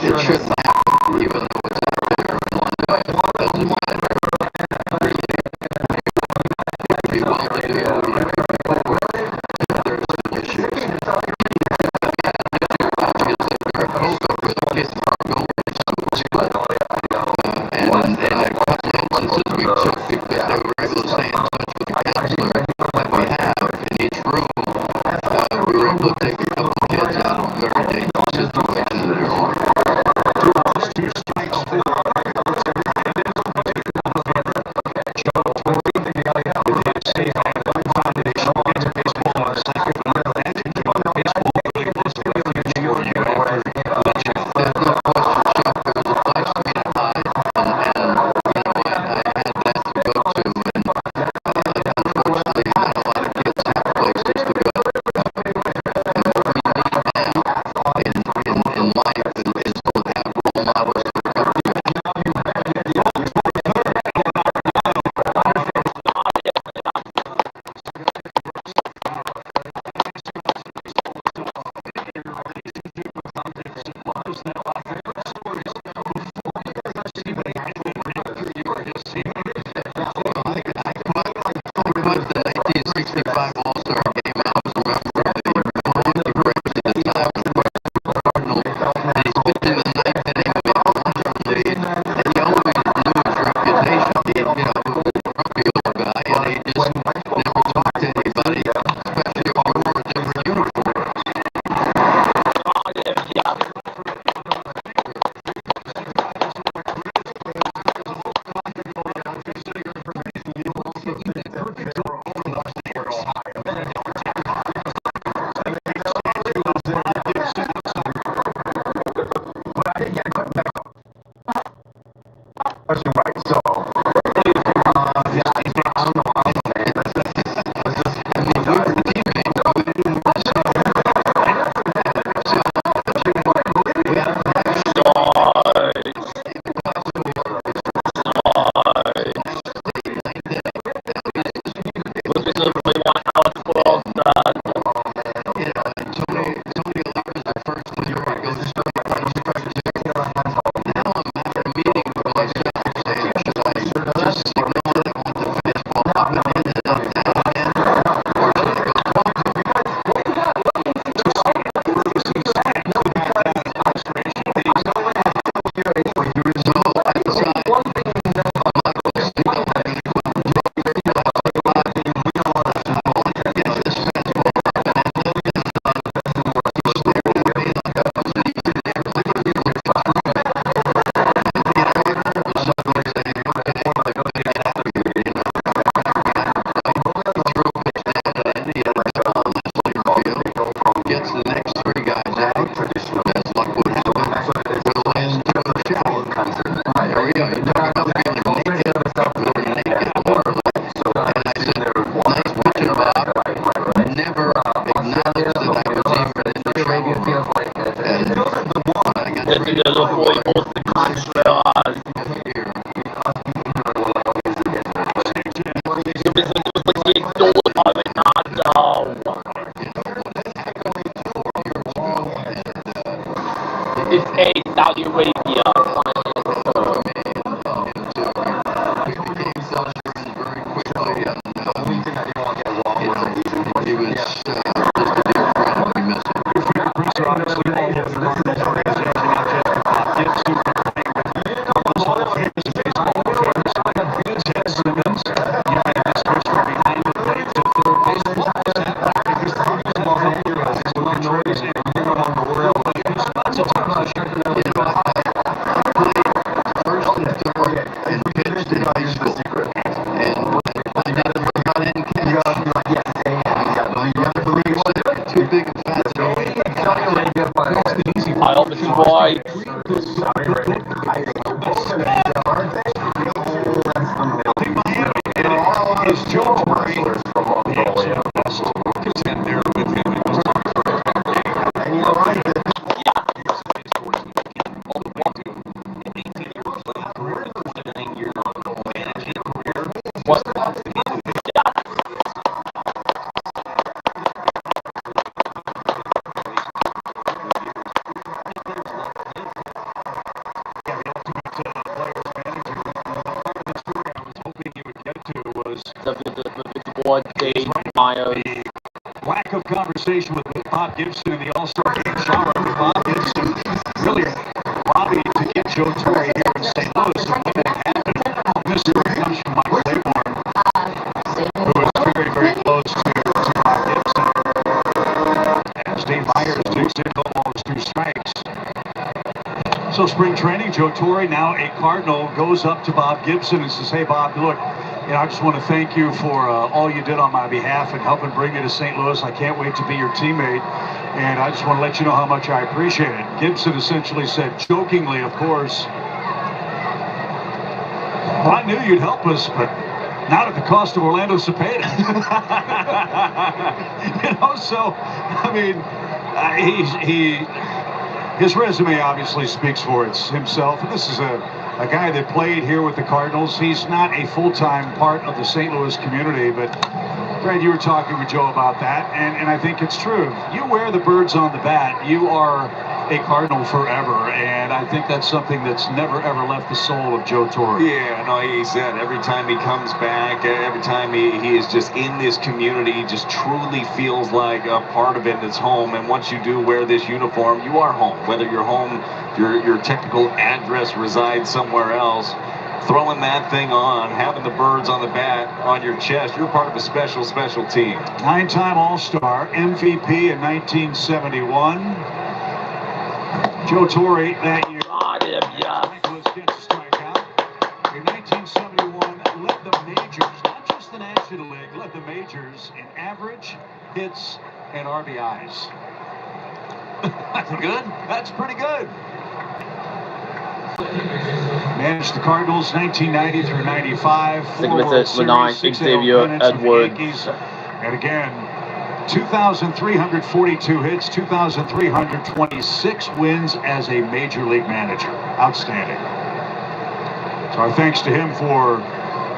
It shouldn't happen, even though it's out there in London. It doesn't matter. Really, you can be well-to-do, you can be poor. There's some issues. Obviously, during COVID, where the kids are going to schools, and in a couple of instances, we took because they were able to stay in touch with the counselor that we have in each room. We were able to take a couple of kids out of a very dangerous situation in their home. dello poi molti considerati. It's a Saudi Arabia. I hope it's right. Is Joe Torre from Mongolia. And there with him. And you're right. Lack of conversation with Bob Gibson in the All-Star game shower. Bob Gibson really lobbied to get Joe Torre here in St. Louis. And when that happened, this story comes from Michael Claiborne, who is very, very close to Bob Gibson. As Dave Myers digs in almost 2 strikes. So spring training, Joe Torre, now a Cardinal, goes up to Bob Gibson and says, "Hey, Bob, look, I just want to thank you for all you did on my behalf and helping bring me to St. Louis. I can't wait to be your teammate, and I just want to let you know how much I appreciate it." Gibson essentially said, jokingly, of course, "Well, I knew you'd help us, but not at the cost of Orlando Cepeda." So, I mean, his resume obviously speaks for himself. And this is a guy that played here with the Cardinals. He's not a full-time part of the St. Louis community, but Brad, you were talking with Joe about that, and I think it's true. You wear the birds on the bat, you are a Cardinal forever, and I think that's something that's never, ever left the soul of Joe Torre. Yeah, no, he said every time he comes back, every time he is just in this community, he just truly feels like a part of it, it's home. And once you do wear this uniform, you are home. Whether you're home, your technical address resides somewhere else, throwing that thing on, having the birds on the bat on your chest, you're part of a special, special team. 9-time All-Star, MVP in 1971. Joe Torre that year was gets a strikeout. In 1971, led the majors, not just the National League, led the majors in average, hits, and RBIs. That's good. That's pretty good. Managed the Cardinals 1990 through 95. Think with it, Lanai, Xavier, Edwards. And again, 2,342 hits, 2,326 wins as a major league manager. Outstanding. So our thanks to him for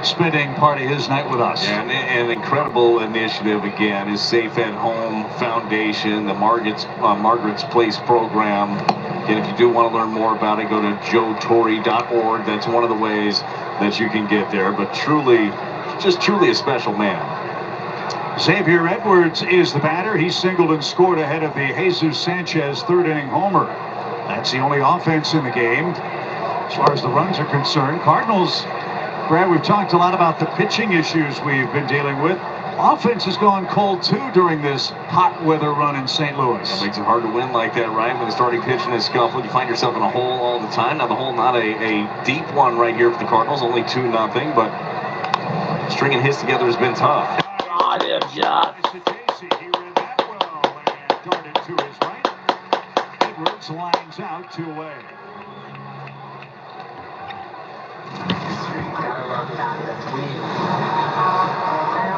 spending part of his night with us. Yeah, and an incredible initiative again is Safe at Home Foundation, the Margaret's Place program. And if you do want to learn more about it, go to joetorre.org. That's one of the ways that you can get there. But truly, just truly a special man. Xavier Edwards is the batter. He singled and scored ahead of the Jesus Sanchez third-inning homer. That's the only offense in the game. As far as the runs are concerned, Cardinals, Brad, we've talked a lot about the pitching issues we've been dealing with. Offense has gone cold, too, during this hot weather run in St. Louis. It makes it hard to win like that, right? When the starting pitching is scuffled, you find yourself in a hole all the time. Now, the hole, not a deep one right here for the Cardinals, only 2-0, but stringing hits together has been tough. He read that well and darted to his right. Edwards lines out 2 away.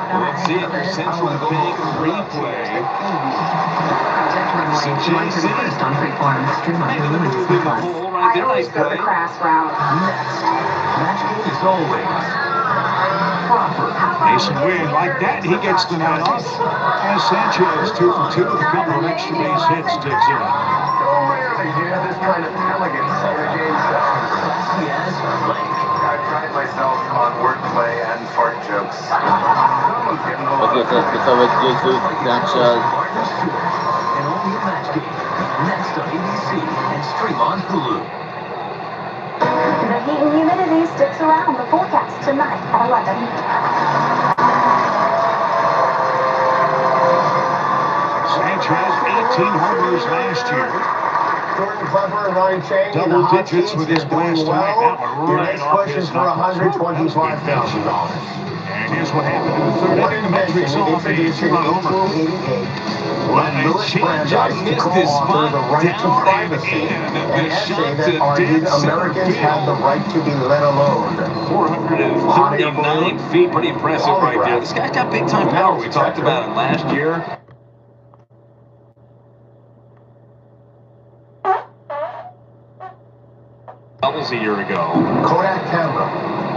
Let's see it, your Central Big replay. So JC making the move in the hole right there. Nice play. Next, match game is always proper. Mason Wynn, like that, he gets the night off. As Sanchez, 2 for 2 with a couple of extra base hits, digs in. So rarely do you have this kind of elegance in your game sessions. Yes, I pride myself on wordplay and fart jokes. Someone's getting the Así es, empezó a Jesus Sanchez. and only a match game. Next on ABC and stream on Hulu. The heat and humidity sticks around. The forecast tonight at 11. Sanchez, 18 homers last year. Jordan Clever and Ryan Chang in the Double hot digits seats. with his They're doing blast tonight. well. That one Your right next off question his for $125,000. And here's what happened in the third inning. The metrics off a 2-run homer. 1888. Well, Lewis change Brandeis up to missed his co-author spot The Right to down Privacy, and an the essay shot that to argued dead center Americans have the field. right to be let alone. 439 feet, pretty impressive right there. This guy's got big time power. We talked about it last year. Doubles a year ago. Kodak camera.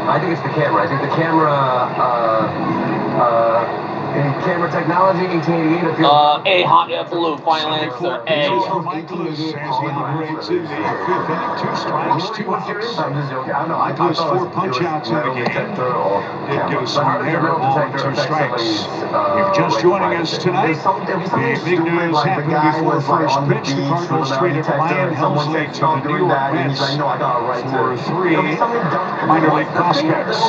I think it's the camera. I think the camera, camera technology, 1888 appeals. A hot air balloon, final answer, A. Michaelis as he operates in the fifth inning. 2 strikes, 2 outs. Michaelis 4 punch-outs in the game. Did go some error ball, 2 strikes. If you're just joining us tonight, the big news happened before first pitch. The Cardinals traded Ryan Helsley to the New York Mets for 3 minor league prospects.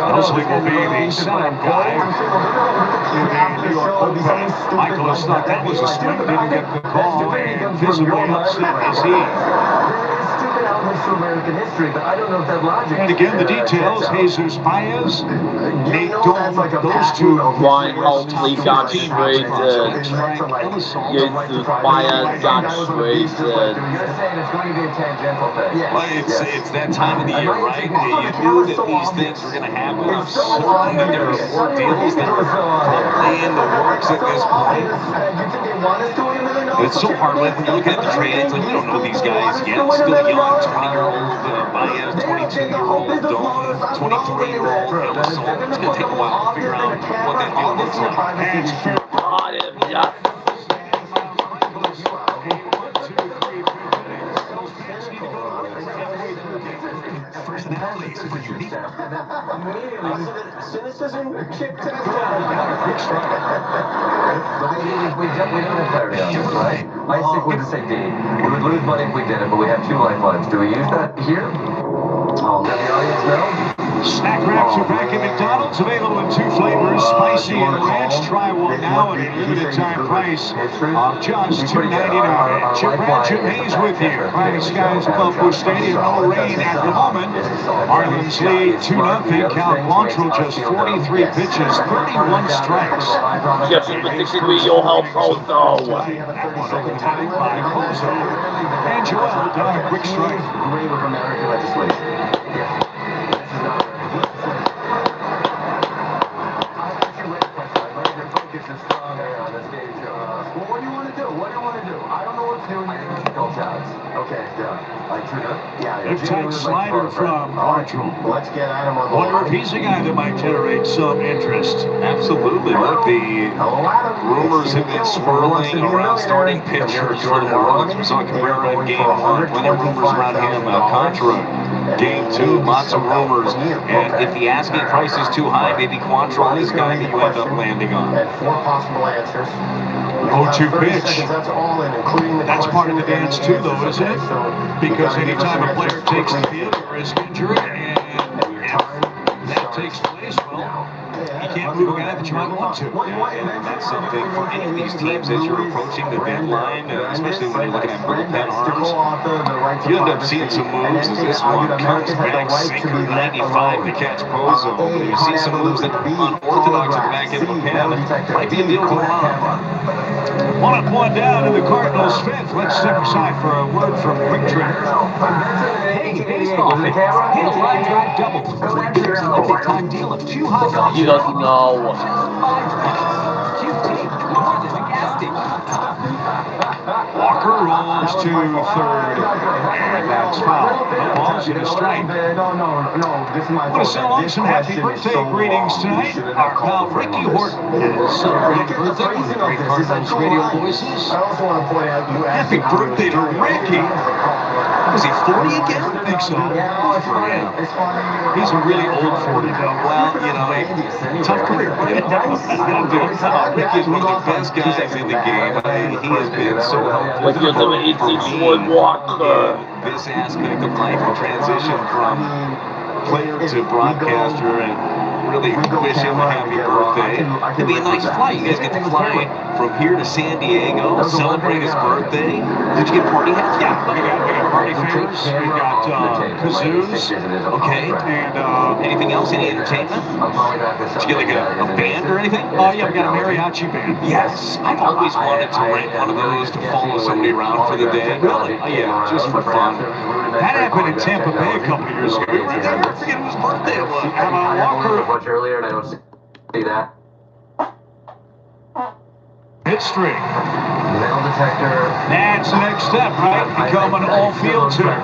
Helsley will be the setup guy in the New York bullpen. Michaelis thought that was a swing, didn't get the call, and visibly upset is he. And again, the details, Jesus Baez, Nate Dome, those two. Ryan Helsley got traded. Jesus Baez got traded. Well, it's that time of the year, right? You knew that these things were going to happen. I'm certain that there are more deals that are probably in the works at this point. It's so hard when you're looking at the trade. It's like we don't know these guys yet. Still young, 20-year-old Baez, 22-year-old Dome, 23-year-old. So it's going to take a while to figure out what that deal looks like. Personalities for unique. Cynicism kicked in. We don't have clarity on this, right? I stick with the same D. We would lose money if we did it, but we have 2 lifelines. Do we use that here? Let the audience know. Snack wraps are back at McDonald's, available in 2 flavors, spicy and ranch. Try one now at a limited time price of just $2.99. Chip Ratchet Hayes with you. Private Skies Club Busch Stadium, no rain at the moment. Marlins lead 2-0. Cal Quantrill just 43 pitches, 31 strikes. Yes, particularly your help also. That one overtimed by Pozo. And Joel down a quick strike. Agree with American legislation. Yes. Left-hand slider from Quantrill. Let's get Adam on the Wonder line. if he's a guy that might generate some interest. Absolutely. Look, the rumors have been swirling around starting pitchers for the Marlins. We saw Cabrera in Game 1. Plenty of rumors around him. Alcantara, Game 2. Lots of rumors. And if the asking price is too high, maybe Quantrill is the guy that you end up landing on. And 4 possible answers. 0-2 pitch. That's all in, including the That's part of the question dance and too, the though, answers, isn't it? okay? So Because you gotta give us anytime a an player answer takes the quickly. field or is injured, and if that takes place, well, you can't move a guy that you might want to. And that's something for any of these teams as you're approaching the deadline, especially when you're looking at bullpen arms. You end up seeing some moves as this one comes back, sinker 95 to catch Pozo. You see some moves that are unorthodox at the back end of the pen. Might be a deal going on. 1-1 down in the Cardinals' fifth. Let's step aside for a word from Quick Trip. Hey, baseball fans, hit a line drive double for Quick Trip's limited time deal of 2 hot dogs. You don't know. Just $5. QT, more than the gas station. Walker rolls to third, and that's foul. No balls and a strike. No, this is my I want to send along some happy birthday greetings tonight. Our pal Ricky Horton is celebrating birthday, one of the great Cardinals radio voices. I also want to point out you asked Happy birthday to Ricky. Was he 40 again? I think so. He's a really old 40, though. Well, you know, a tough career. Ricky is one of the best guys in the game. He has been so helpful. Like you're the 18-year-old Walker. This aspect of life and transition from player to broadcaster, and really wish him a happy birthday. It'll be a nice flight. You guys get to fly from here to San Diego, celebrate his birthday. Did you get party hats? Yeah, we got party favors. We got kazoos. Okay. And anything else? Any entertainment? Did you get like a band or anything? Oh, yeah, we got a mariachi band. Yes. I've always wanted to rent one of those to follow somebody around for the day. Really? Oh, yeah, just for fun. That happened in Tampa Bay a couple of years ago. We were there. I forget whose birthday it was. Walker. Much earlier, and I don't see that. Hit streak. Metal detector. That's the next step, right? Become an all-field tour.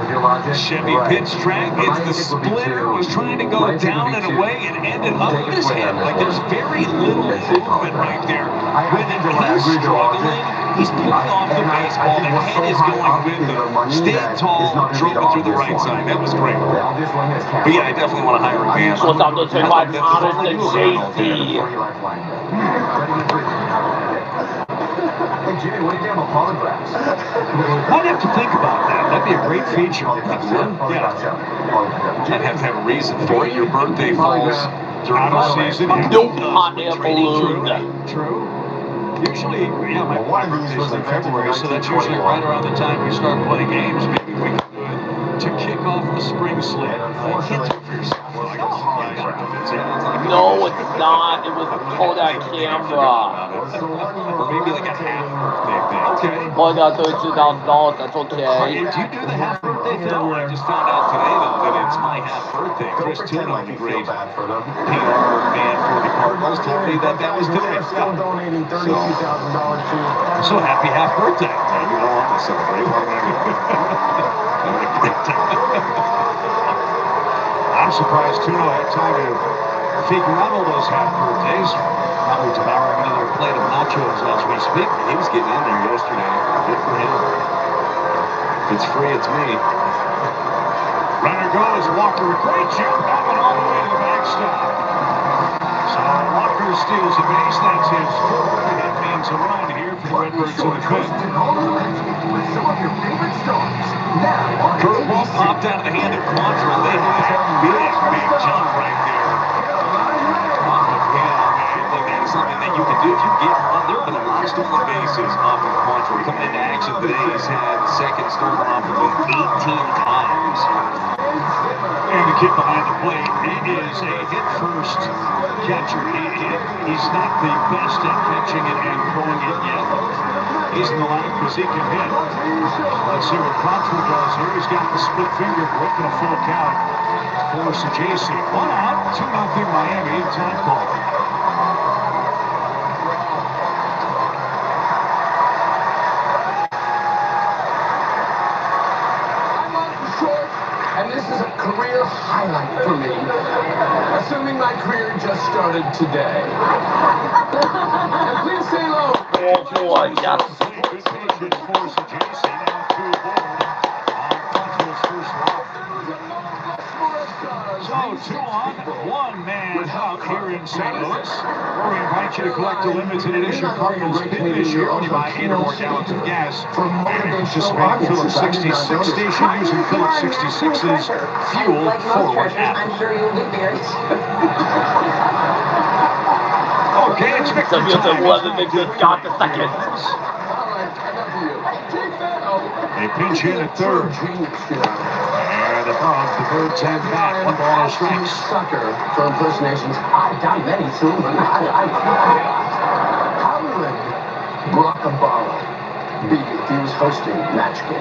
Chevy pitch track. It's the splitter. Was trying to go down and away and ended up with his head. Like there's very little movement right there. When he's struggling, he's pulling off the baseball. The head is going with him. Stayed tall, drove it through the right side. That was great. But yeah, I definitely want to hire a band. What's up, the 25 honors and JD? Hey, Jimmy, what do you think about polygraphs? Might have to think about that. That'd be a great feature. Yeah. I'd have to have a reason for it. Your birthday falls during Out of season. Nope, hot air balloon. True. Usually, yeah, my birthday's in February, so that's usually right around the time we start playing games. Maybe we could do it to kick off the spring slate. No, it's not. It was a Kodak camera. Or maybe like a half birthday thing. Okay. Well, I got $32,000. That's okay. Do you do the half birthday thing? No, I just found out today, though, that it's my half birthday. Chris Tino, the great PR man for the Cardinals, told me that that was today. Still donating $32,000 to. So happy half birthday. You don't want to celebrate. I'm surprised Tuno had time to figure out all those half birthdays. Probably devouring another plate of nachos as we speak. He was getting in there yesterday. Good for him. If it's free, it's me. Runner goes, Walker, a great jump, that one all the way to the backstop. So Walker steals a base, that's his fourth, and that means a run here for the Redbirds in the fifth. Curveball popped out of the hand of Quantrill. They had a big jump right there. Look, that's something that you can do. If you get on, there have been a lot of stolen bases off of Quantrill. Coming into action today, he's had the second stolen off of him 18 times. And the kid behind the plate, he is a hit-first catcher. He's not the best at catching it and throwing it yet. He's in the line because he can hit. Let's see what Quantrill does here. He's got the split finger, breaking a full count for Sajasi. 1 out, 2-0 Miami, time call. And this is a career highlight for me. Assuming my career just started today. And please say hello. Oh, yes. So 2 on, 1 man out here in St. Louis, where we invite you to collect a limited edition Cardinals pin this year when you buy 8 or more gallons of gas. And participate in Phillips 66 station using Phillips 66's Fuel Forward app. I'm sure you'll get berries. Okay, it's Victor So here's time. 11 Victor Scott the second. They pinch hit at third. And above, the Birds have back. 1 ball, no strikes. Sucker for impersonations. I've done many too. Howard. Guacamole. Big if he was hosting match game.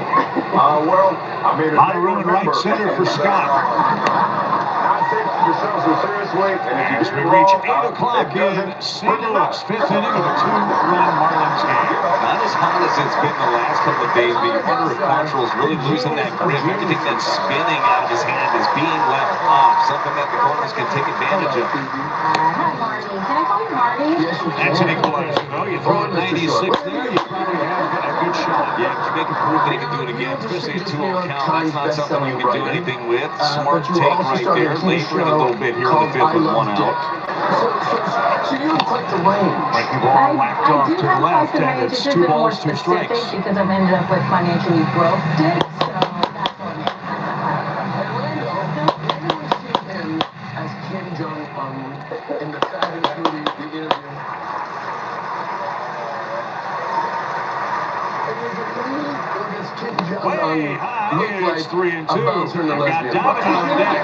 Well, I made a Monroe in right center for Scott. Not taking yourself so seriously. As we reach 8 o'clock in St. Louis, 5th inning of a 2-run Marlins game. Not as hot as it's been the last couple of days, but you wonder if Quantrill's really losing that grip. Everything that's spinning out of his hand is being left off, something that the Cardinals can take advantage of. Hi, Marty. Can I call you Marty? That's an equalizer, though. You throw a 96 there, you probably have a good shot. Yeah, if you make a prove that he can do it again, especially a 2-0 count, that's not something you can do anything with. Smart take right there. Laboring a little bit here in the 5th with 1 out. So you look like the rain. Breaking ball whacked off to the left, and it's 2 balls, 2 strikes. Because I've ended up with financially broke dicks, so that's what As Kim Jong-un in the fabulous movie, The Interview. Way high, it's 3-2. You've got Domino on deck.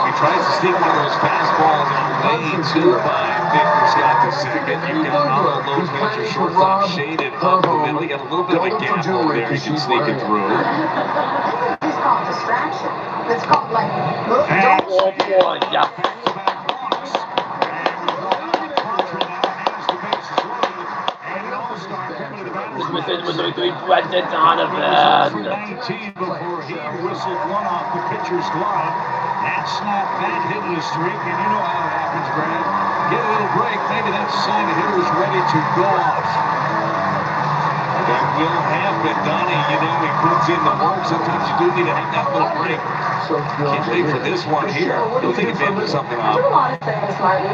He tries to sneak one of those fastballs way too by Victor Scott the second. You've got Ronald Lopez, your shortstop, shaded up the middle. You got a little bit of a gap over there. You can sneak it through. It's called distraction. It's called like, look, Oh boy, yeah. Before he whistled one off the pitcher's glove. That snap, that hit in a streak, and you know how it happens, Brad. Get a little break, maybe that's a sign the hitter's ready to go off. That will happen, Donnie. You know, he puts in the work. Sometimes you do need to have that little break. Can't wait for this one here. He'll take advantage of something off. do a lot of things, Marty.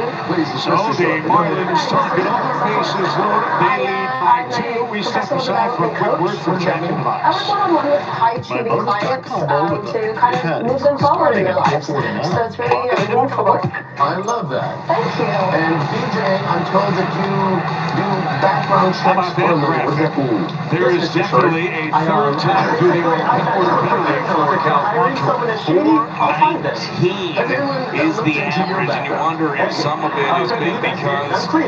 So the Marlins talking over, bases loaded. They lead by 2. We step aside for a quick word from Jack in the Box. I work one-on-one with high-achieving clients to kind of move them forward in their lives. So it's really meaningful work. I love that. Thank you. And BJ, I'm told that you do background checks for them. What does that mean? There is definitely a third time through the penalty for Cal Quantrill. 419 is the average, and you wonder if some of it is big because of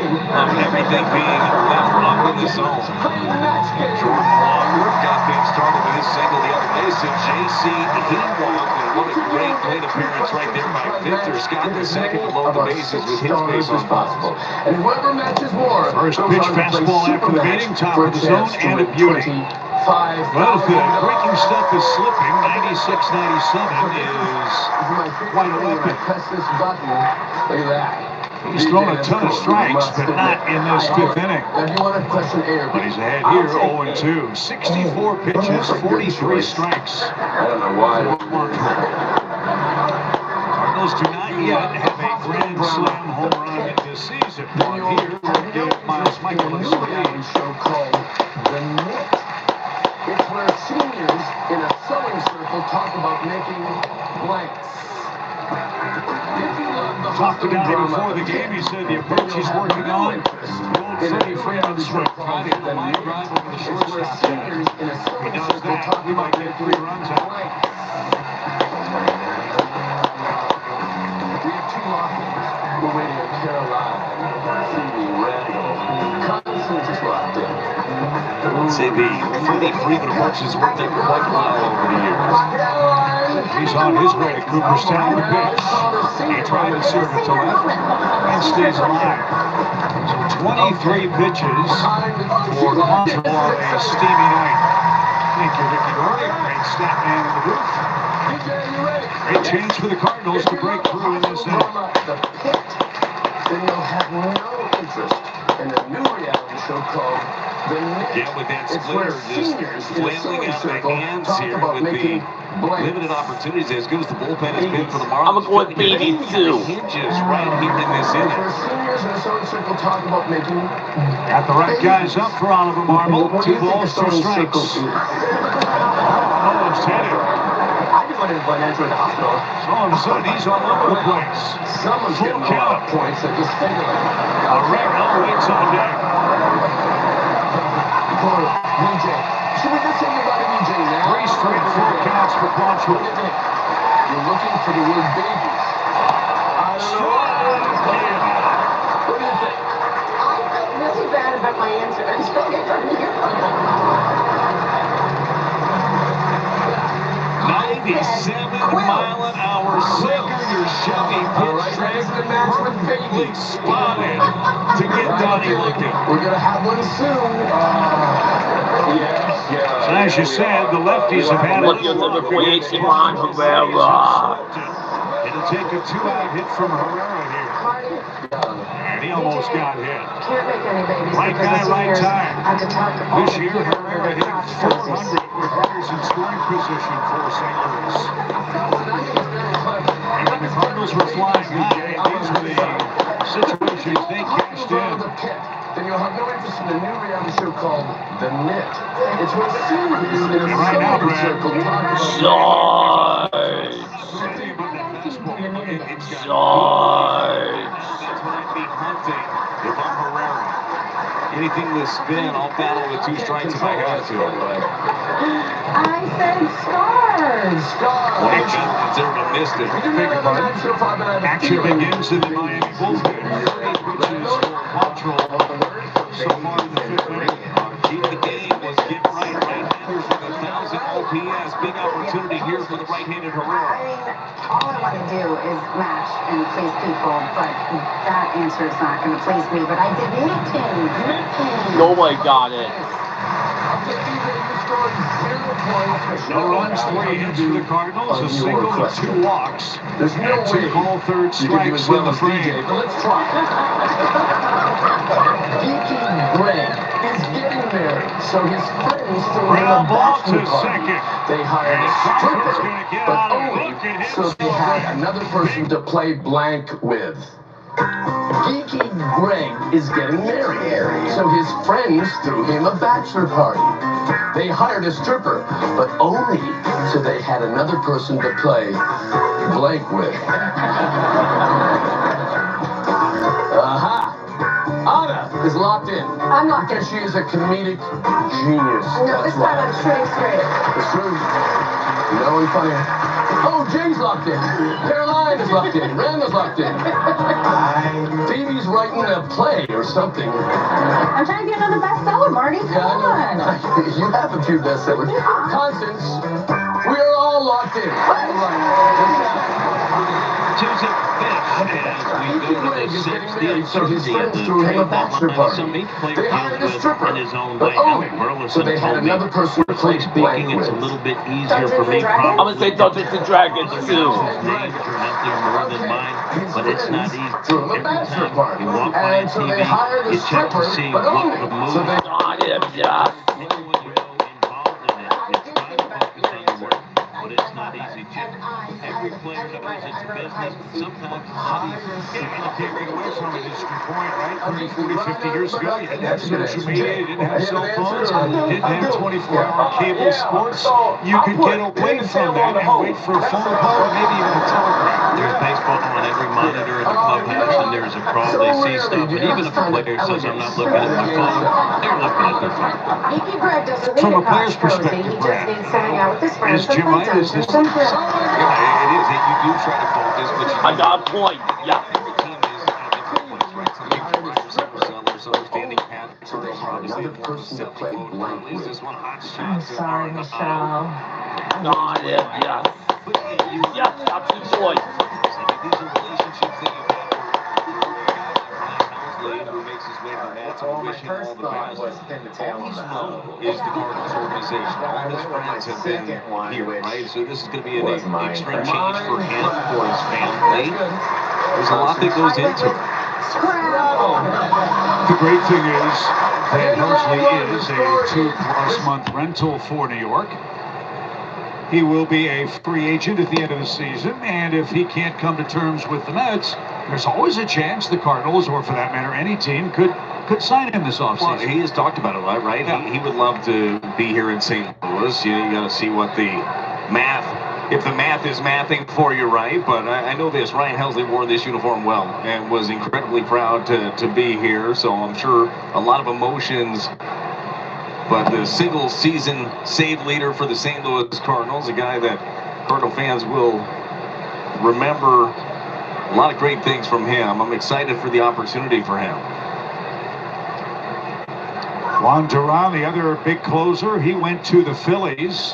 everything being left up in the zone. Jordan Walker got things started with his single the other day, so JC, he walked, and what a great plate appearance right there by Victor Scott the second to load the bases with his base on balls. And whoever matches more. First pitch fastball after the meeting, top of the zone, and a beauty. Well, the breaking stuff is slipping. 96-97 is quite a weapon. Press this button. Look at that. He's thrown a ton of strikes, but not in this 5th inning. Now, if you want to question air, But he's ahead here, 0-2. 64 pitches, 43 strikes. I don't know why. Cardinals do not yet have a grand slam home run this season. One here would give Miles Michaelis the lead. Show called The Knit. It's where seniors in a sewing circle talk about making blanks. Talked to Donnie before the game. He said the approach he's working on, the old Freddie Freeman swing. Friday, the line drive over the shortstop. If he does that, we might get 3 runs out. We have 2 lockers. We're waiting at Caroline, Phoebe, Randall. Constance is locked in. Say the Freddie Freeman approach has worked out quite well over the years. He's on his way to Cooperstown to pitch. He tried to serve it to left and stays alive. So 23 pitches for Quantrill on a steamy night. Thank you, Ricky Dory. Great stat man in the booth. Great chance for the Cardinals to break through in this inning. Then you'll have no interest in a new reality show called The Knit. Yeah, with that splitter just flailing out the hands here with the limited opportunities, as good as the bullpen has been for the Marlins. I'm going to go with BB too. Hinges right here in this inning. Seniors in a sewing circle talk about making. Got the right guys up for Oliver Marmol. 2 balls, 2 strikes. Almost hit it. I just wanted to financial in the hospital. So all of a sudden, he's all over the place. Someone's Full getting a lot of count. points at this thing. Herrera waits on deck. BJ. Should we just say goodbye to BJ now? 3 straight full counts for Quantrill. You're looking for the word babies. I don't know. What do you think? I felt really bad about my answer until I heard you. 97-mile-an-hour sinker. You're shoving pitch track perfectly spotted to get Donnie looking. We're going to have one soon. So as you said, the lefties have had a little luck against Ron Herrera. It'll take a two-out hit from Herrera here. And he almost got hit. Can't make any babies. Right guy, right time. Had to tuck all This the year, gear Herrera under hitting their 400 with runners in scoring position for St. Louis. And when the Cardinals were flying high, these were the situations they cashed in. Then you'll have no interest in the new reality show called The Knit. It's where series in a Right now, celebrity Brad. circle talk about Something about that fastball. It's got time be hunting if I'm Herrera. Anything to spin, I'll battle with 2 strikes if I have to. I said stars. Well, he missed it. Beg your pardon? Action begins in the Miami bullpen. 3 pitches for Quantrill so far in the 5th inning. Key to the game was get right-handers with 1,000 OPS. Big opportunity here for the right-handed Herrera. I mean, all I want to do is match and please people, but that answer is not going to please me. But I did knitting. Nobody got it. No runs, 3 hits for the Cardinals, a single and 2 walks. There's no way 2 call third you can do strikes as well in the as frame. DJ, but let's try. Geeky Greg is getting married, so his friends threw him a Ground ball to bachelor party. second. They hired a Crawford's stripper, gonna get but out and only look at him so they had celebrate. another person to play blank with. Geeky Greg is getting married, so his friends threw him a bachelor party. They hired a stripper, but only so they had another person to play blank with. Aha! Anna is locked in. I'm locked in. Because she is a comedic genius. No, this time I'm shooting straight. It's true. No one funny. Oh, Jay's locked in. Caroline is locked in. Randall's locked in. Phoebe's writing a play or something. I'm trying to get another bestseller, Marty. Come on. You have a few bestsellers. Constance, we are all locked in. All right. Tuesday fifth as we go to the 6th. The uncertainty of the threw him a bachelor trade party. some each player They hired a deals with stripper, in his own but way. only Alec Burleson so they had told me, another person to play speaking, blank it's a with. little bit easier for me. I'm gonna say Dungeons and Dragons too. Names are out there more than mine, but it's not easy. Threw him a Every bachelor time party. you walk by And so they hired TV, a you check to stripper, see but what only the move so they Got him, yeah. Anyone you know involved in it, you try to focus on the work, but it's not easy, Jim. Every player knows it's a business. Sometimes it's not easy. Yeah, you can't get away from it. It's your point, right? 30, 40, 50 years ago, you didn't have social media, you didn't have cell phones, didn't have 24-hour cable sports. You could get away from that and wait for a phone call or maybe even a telegram. There's baseball on every monitor in the clubhouse, and there's a crowd. They see stuff, and even if a player says, I'm not looking at my phone, they're looking at their phone. Geeky Greg doesn't need From a a player's couch cozy. perspective, He just Brad, needs to hang out with his friends is and Jim play right? Is Dungeons this and Dragons. Yeah, it is. You do try to focus, but I got a point. Yeah. every team is in a different place, right? Some big providers, some sellers, understanding patterns. So they had Obviously, another person to play blank is with. this one hot shot? I'm sorry, Michelle. Got him, yes. Yes, that's the choice. These are relationships that you have who makes his way to the Nats, and we wish him all the best. All he's known is the Cardinals organization. All his friends have been here, right? So this is going to be an extreme change for him, for his family. There's a lot that goes into it. The great thing is that Helsley is a 2+ month rental for New York. He will be a free agent at the end of the season, and if he can't come to terms with the Mets, there's always a chance the Cardinals, or for that matter, any team, could sign him this offseason. Well, he has talked about it, right? Yeah. He would love to be here in St. Louis. You got to see what the math, if the math is mathing for you, right? But I know this, Ryan Helsley wore this uniform well and was incredibly proud to be here. So I'm sure a lot of emotions. But the single season save leader for the St. Louis Cardinals, a guy that Cardinal fans will remember a lot of great things from him. I'm excited for the opportunity for him. Juan Duran, the other big closer, he went to the Phillies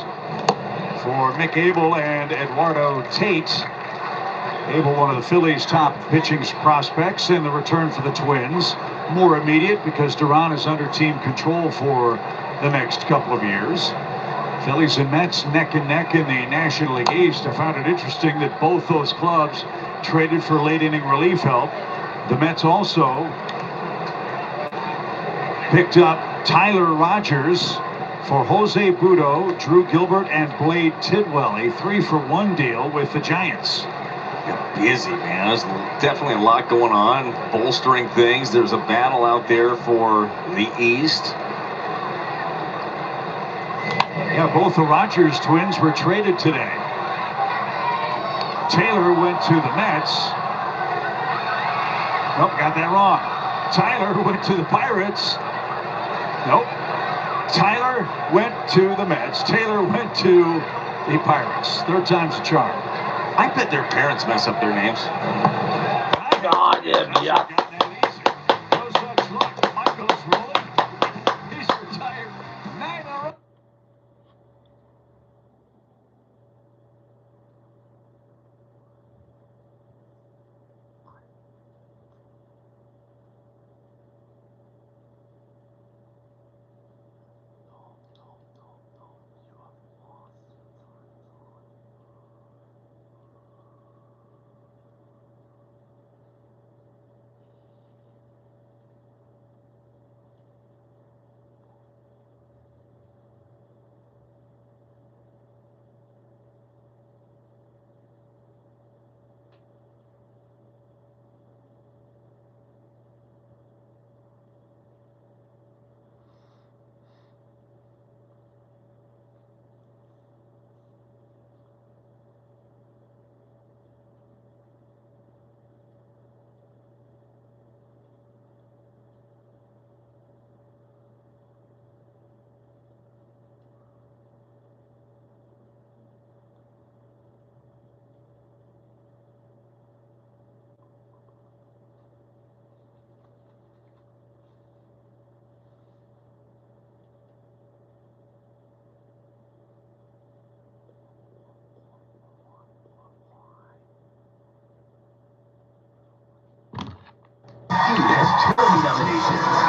for Mick Abel and Eduardo Tate. Abel, one of the Phillies' top pitching prospects, in the return for the Twins. More immediate because Duran is under team control for the next couple of years. Phillies and Mets neck and neck in the National League East. I found it interesting that both those clubs traded for late inning relief help. The Mets also picked up Tyler Rogers for Jose Budo, Drew Gilbert, and Blade Tidwell. A 3-for-1 deal with the Giants. Yeah, busy, man. There's definitely a lot going on, bolstering things. There's a battle out there for the East. Yeah, both the Rogers twins were traded today. Taylor went to the Mets. Nope, got that wrong. Tyler went to the Pirates. Nope. Tyler went to the Mets. Taylor went to the Pirates. Third time's a charm. I bet their parents mess up their names. God, yeah. No such luck. Michael's rolling. He's retired 9 in a row.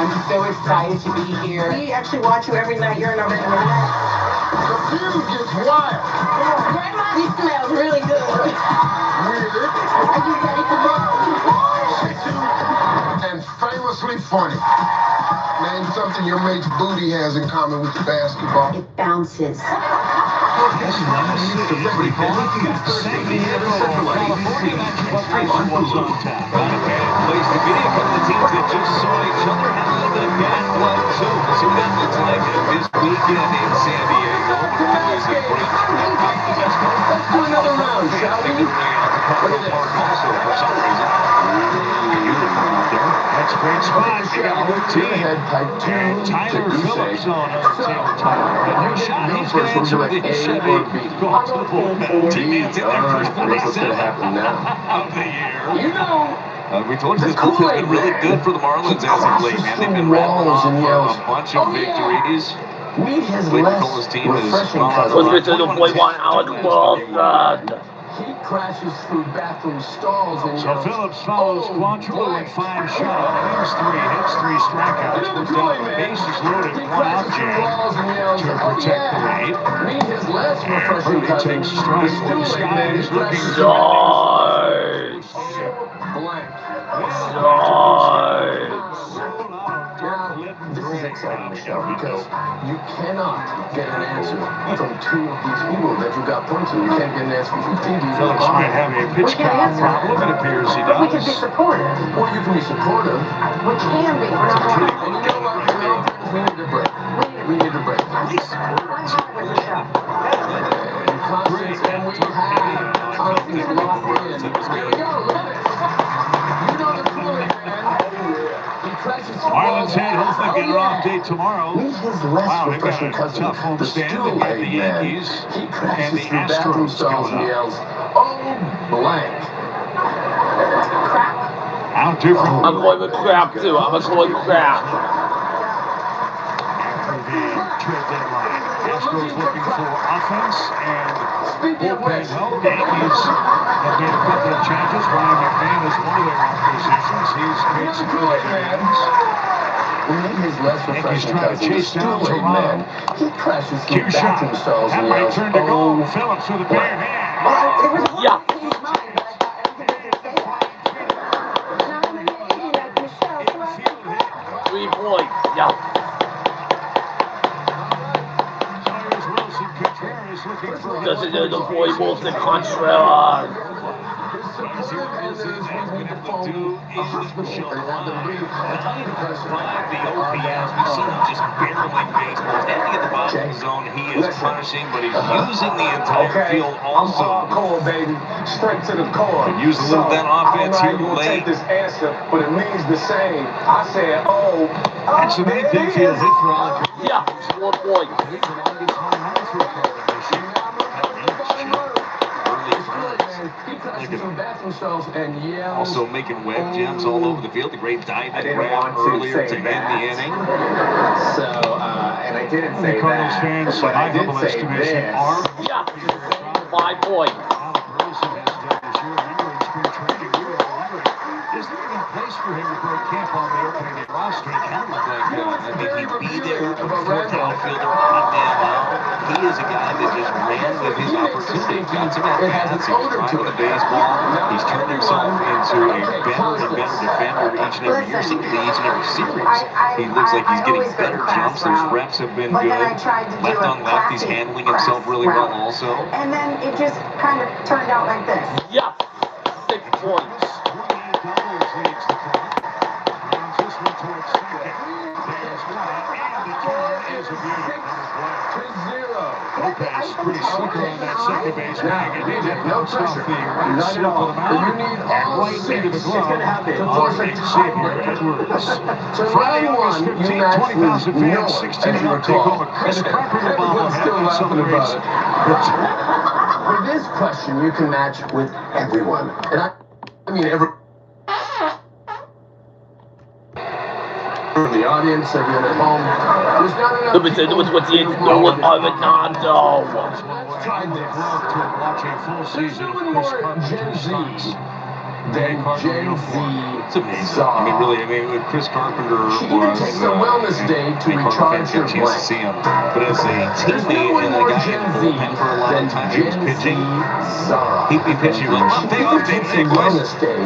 I'm so excited to be here. We actually watch you every night. You're in our regular night. The feud gets wild. Grandma, he smells really good. Weird. Are you ready for And famously funny. Name something your mate's booty has in common with the basketball. It bounces. San Diego, California, that's what was on tap. Not a bad place to be. A couple of teams that just saw each other had a little bit of bad blood, too. We'll see what that looks like this weekend in San Diego. Let's do another round, shall we? Look at that. Also, for some reason, That's a great spot. They got a good team. Head type 2. And Tyler Phillips on Taylor Tyler. And no shot. He's going to answer with the Chevy. Going to the bullpen. Teammates in their first What's going to happen now? of the year. You know. We told you this group has been really good for the Marlins as of late, man. They've been rattling off a bunch of victories. Meet his Clayton less Cole's team is refreshing well on the cousin. run. Let's get to the point 1 Alec Wilson. He crashes through bathroom stalls and So Phillips follows Quantrill with 5 shutout. Here's 3 hits, 3 strikeouts. We're down the bases loaded, 1 out jag to protect the lead. Meet his less And refreshing Purdy cousin. takes a strike when the sky is looking Nice. Blank. This is exciting, Michelle, because you cannot get an answer from 2 of these people that you got points and you can't get an answer from 15 of these. Phillips might have a pitch count problem. It appears he But we can be does. supportive. Well, you can be supportive. We can be. We're not going to. And you know what? We need a break. We need a break. With the show. And confidence, and we have confidence locked in. Here we go. Look at this. You know the feeling, man. He crashes through Marlins head walls. hoping to get an off day tomorrow. Meet his less Wow, they've got refreshing a cousin, tough home the stand. They've got the stool-leg man. Yankees He and crashes the through bathroom Astros stalls and coming up. yells, "Oh, blank." I'm going with crap too. I'm going with crap. trade deadline. Astros looking for offense and bullpen help. Yankees have made a couple of changes. Ryan McMahon is one of their acquisitions. He's made some really good innings. Yankees trying to chase down Toronto. He crashes through Cue shot. bathroom stalls and That yells, turn to go. Phillips with a bare hand. It was one Yeah. in his mind, but I don't think I could say that. Now I'm an lady like Michelle, so I can cry. 3 points. Yeah. Does it do the boy wolf the Contreras? The OPS, we've seen him just barreling baseballs. Ending at the bottom of the zone, he is punishing, but he's using the entire field also. I'm hardcore, baby. Straight to the core. Could use a little of that offense here late. Take this answer, but it means the same. I said, oh. That's an eighth infield hit for Alec. Yeah. 4 points. Also making web gems all over the field. The great diving grab earlier to end the inning. So, and I didn't say Cardinals that. fans, But my I did humble say estimation this. are. Yeah. 5 points. Is there any place for him to break camp on the opening day roster? It kind of looked like I think he'd be there for the fourth outfielder odd man out. He is a guy that just ran with his opportunity. Got some at-bats. He was driving the baseball. He's turned himself into a better and better defender each and every year. Seemingly each and every series. He looks like he's getting better jumps. Those reps have been good. Left on left, he's handling himself really well also. And then it just kind of turned out like this. Yeah. 6 points. Lopez pretty slicker on that second base bag, and he did No bounce off pressure. the right Not at slip all. of the mound You need and all right into the six. glove To of force a Xavier tiebreaker. Edwards. So Friday, round August one, you 15th, matched 20,000 with fans, Noah, 16 as you up, take home a recall. Chris Carpenter Everyone's bobblehead still that laughing about celebrates. it. For this question, you can match with everyone. And I mean every... The audience, everyone at home. There's not enough It was what you know with Arenado. Tried this. To watch a full season of Chris Carpenter's stunts. Then Gen Z. It's amazing. I mean, really, Chris Carpenter She even was takes a wellness day to recharge her chance to see him. But as a teammate and a guy in the bullpen for a lot of times he was pitching, he'd be pitching like, day off, day, boys.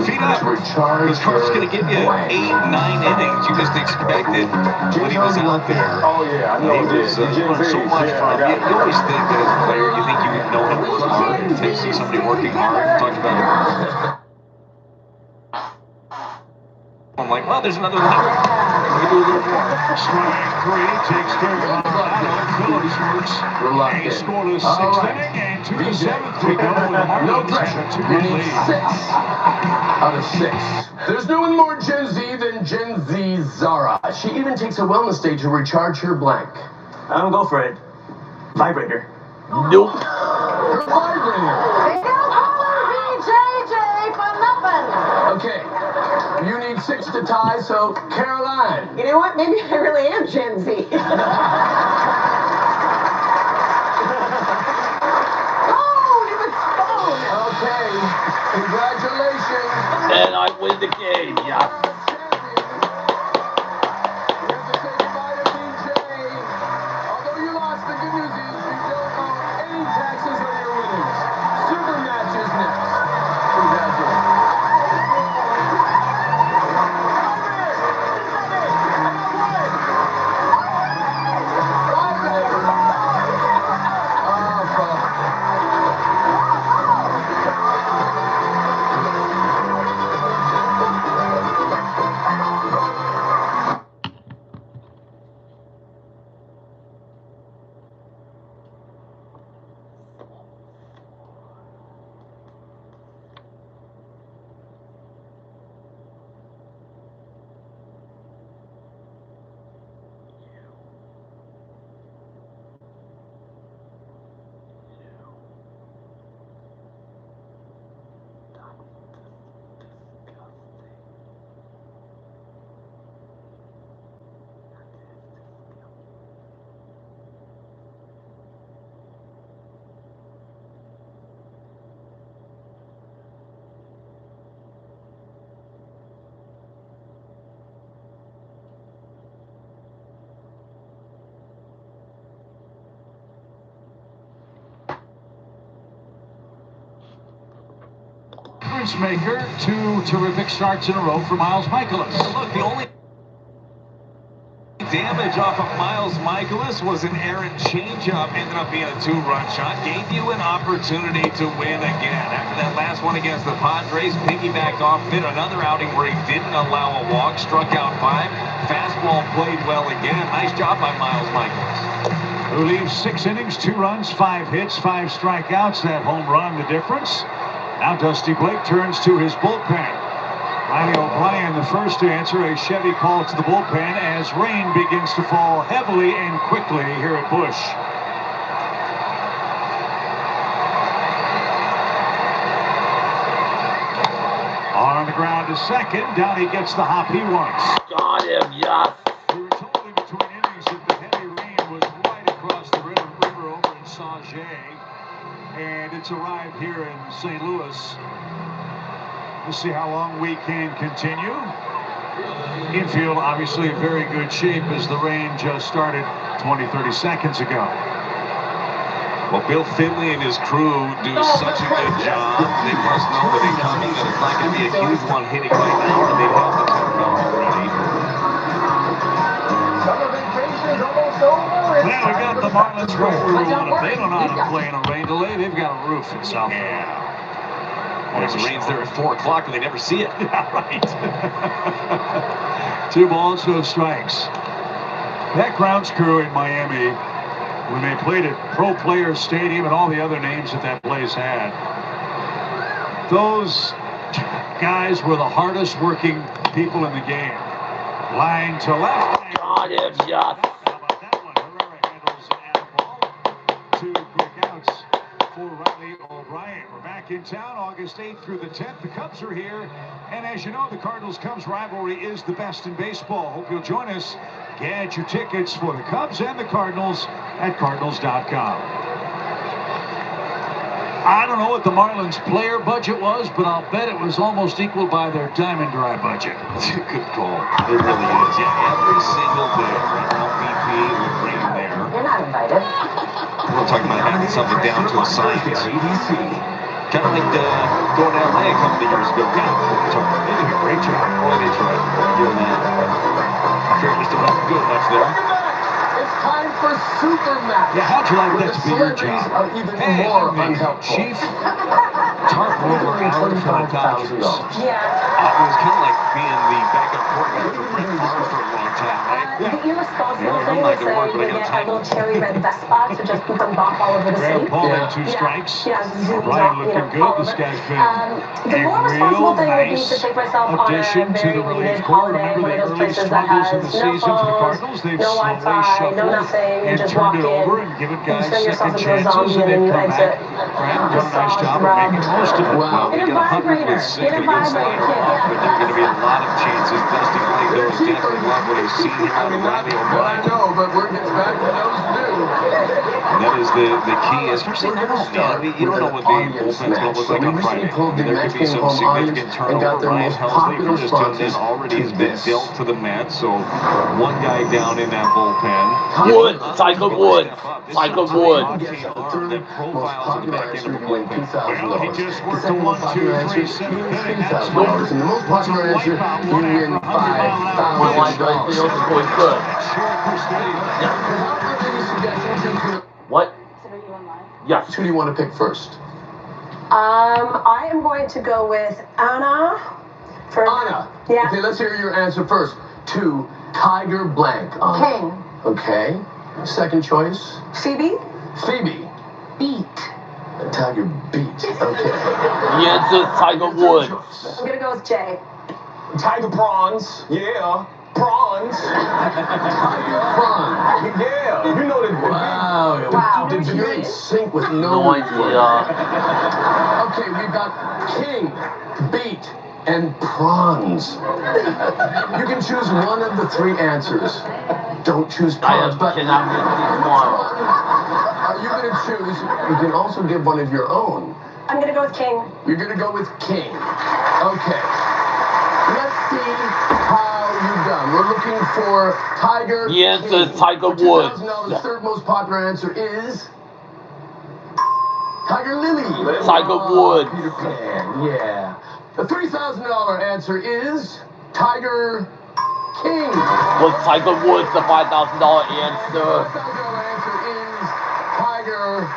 Feet up. Because Carp's going to give you 8, 9 innings. You just expected when he was out there. Oh, yeah, I know he was so much fun. You always think that as a player, you think you know him work hard. Until you see somebody working hard. Talked about it. I'm like, well, there's another level. We do a little more. Strike 3 takes care of Arenado. Phillips works. He scored a 6th inning and to the 7th we go with the No Marlins pressure. have a 2-run You need lead. 6 out of 6. There's no one more Gen Z than Gen Z Zara. She even takes a wellness day to recharge her blank. I don't go for it. Vibrator. Nope. Her vibrator. They don't call her BJJ for nothing. Okay. You need 6 to tie, so Caroline. You know what? Maybe I really am Gen Z. Okay. Congratulations. And I win the game. Yeah. Although you lost, the good news is you don't owe any taxes on your winnings. Super match is next. Congratulations. difference maker. 2 terrific starts in a row for Miles Michaelis. Look, the only damage off of Miles Michaelis was an errant changeup. Ended up being a 2-run shot. Gave you an opportunity to win again. After that last one against the Padres, piggybacked off, hit another outing where he didn't allow a walk, struck out 5. Fastball played well again. Nice job by Miles Michaelis. Who leaves 6 innings, 2 runs, 5 hits, 5 strikeouts. That home run, the difference. Now Dusty Blake turns to his bullpen. Riley O'Brien, the first to answer a Chevy call to the bullpen as rain begins to fall heavily and quickly here at Busch. On the ground to second. Down he gets the hop he wants. Got him, yes. We were told in between innings that the heavy rain was right across the river over in Sauget. And it's arrived here in St. Louis. We'll see how long we can continue. Infield obviously in very good shape as the rain just started 20-30 seconds ago. Well, Bill Finley and his crew do such a good job. They must know that they come in that it's not going to be a huge one hitting right now, or they'd have the turn already. Well, we got the Marlins right where we want them. They don't know how to play in a rain delay. They've got a roof in South Florida. Well, it rains there at 4 o'clock and they never see it. Yeah, right. 2 balls, 2 strikes. That grounds crew in Miami, when they played at Pro Players Stadium and all the other names that place had, those guys were the hardest working people in the game. Line to left. Got him, yes. How about that one? Herrera handles the ball. 2 quick outs for Riley O'Brien. We're back in town August 8th through the 10th. The Cubs are here. And as you know, the Cardinals-Cubs rivalry is the best in baseball. Hope you'll join us. Get your tickets for the Cubs and the Cardinals at Cardinals.com. I don't know what the Marlins player budget was, but I'll bet it was almost equal by their Diamond Dry budget. Good call. It really is. Yeah, every single day, LPP would bring them there. You're not invited. We're talking about having something down to a science. Kind of like going to LA a couple of years ago. They did a great job. Boy, they tried doing that. I'm sure Mr. Ruff doing much there. It's time for Super Match. Yeah, how'd you like that to be your job? Are even more unhelpful. Chief Tarp over $125,000. Yeah. It was kind of like being the backup quarterback for Brett Favre for a long time, right? The irresponsible thing was that you get a little cherry red Vespa to just put them bop all over the city. Ball in 2 strikes. Yeah, zoomed O'Brien up, looking good. This guy's been the more responsible thing would be to take myself on a addition to very the relief needed corps. holiday, Remember one the of those early places that struggles has in the no season for the phones, Cardinals. They've no slowly Wi-Fi, shuffled no nothing. You and just turned walk it in, over and given you guys turn yourself second into a chances, zombie and and then they've you come exit. back. Graham done a nice job of making most of it. Wow. They got 100 with sick against Slater off, but there are going to be a lot of chances. Dusty Blake knows definitely love what he's seen here out of Riley O'Brien. I know, but we're getting back to those two. And that is the key, especially now, man. You don't know what the bullpen's going to look like on Friday. There could be some significant turnover. Ryan Helsley for this tune in already has been dealt to the Mets, so 1 guy down in that bullpen. Wood, Tiger Wood, Tiger Wood. That profiles in the back end of the bullpen. Well, he just worked a 1, 2, 3, 7 inning. That's $50,000. And the most popular answer, you win $5,000. Good. What? Yes. Who do you want to pick first? I am going to go with Anna. Anna. Yeah. Okay, let's hear your answer first. 2, Tiger blank. King. Okay. Second choice? Phoebe. Phoebe. Beat. Tiger beat. Okay. The answer is Tiger Woods. I'm gonna go with Jay. Tiger prawns. Yeah. Prawns. Tiger prawns. Yeah. You know that. Wow. Wow. Did you in sync with no No idea. Okay, we've got King, Beat, and Prawns. You can choose one of the 3 answers. Don't choose prawns, but cannot get tomorrow. are you going to choose? You can also give one of your own. I'm gonna go with King. You're going to go with King. Okay. Let's see how you've done. We're looking for Tiger. The answer is Tiger For Woods. $2,000, the third most popular answer is Tiger Lily. Tiger Woods. Peter Pan, yeah. The $3,000 answer is Tiger King. Was Tiger Woods the $5,000 answer? $5,000 answer is Tiger.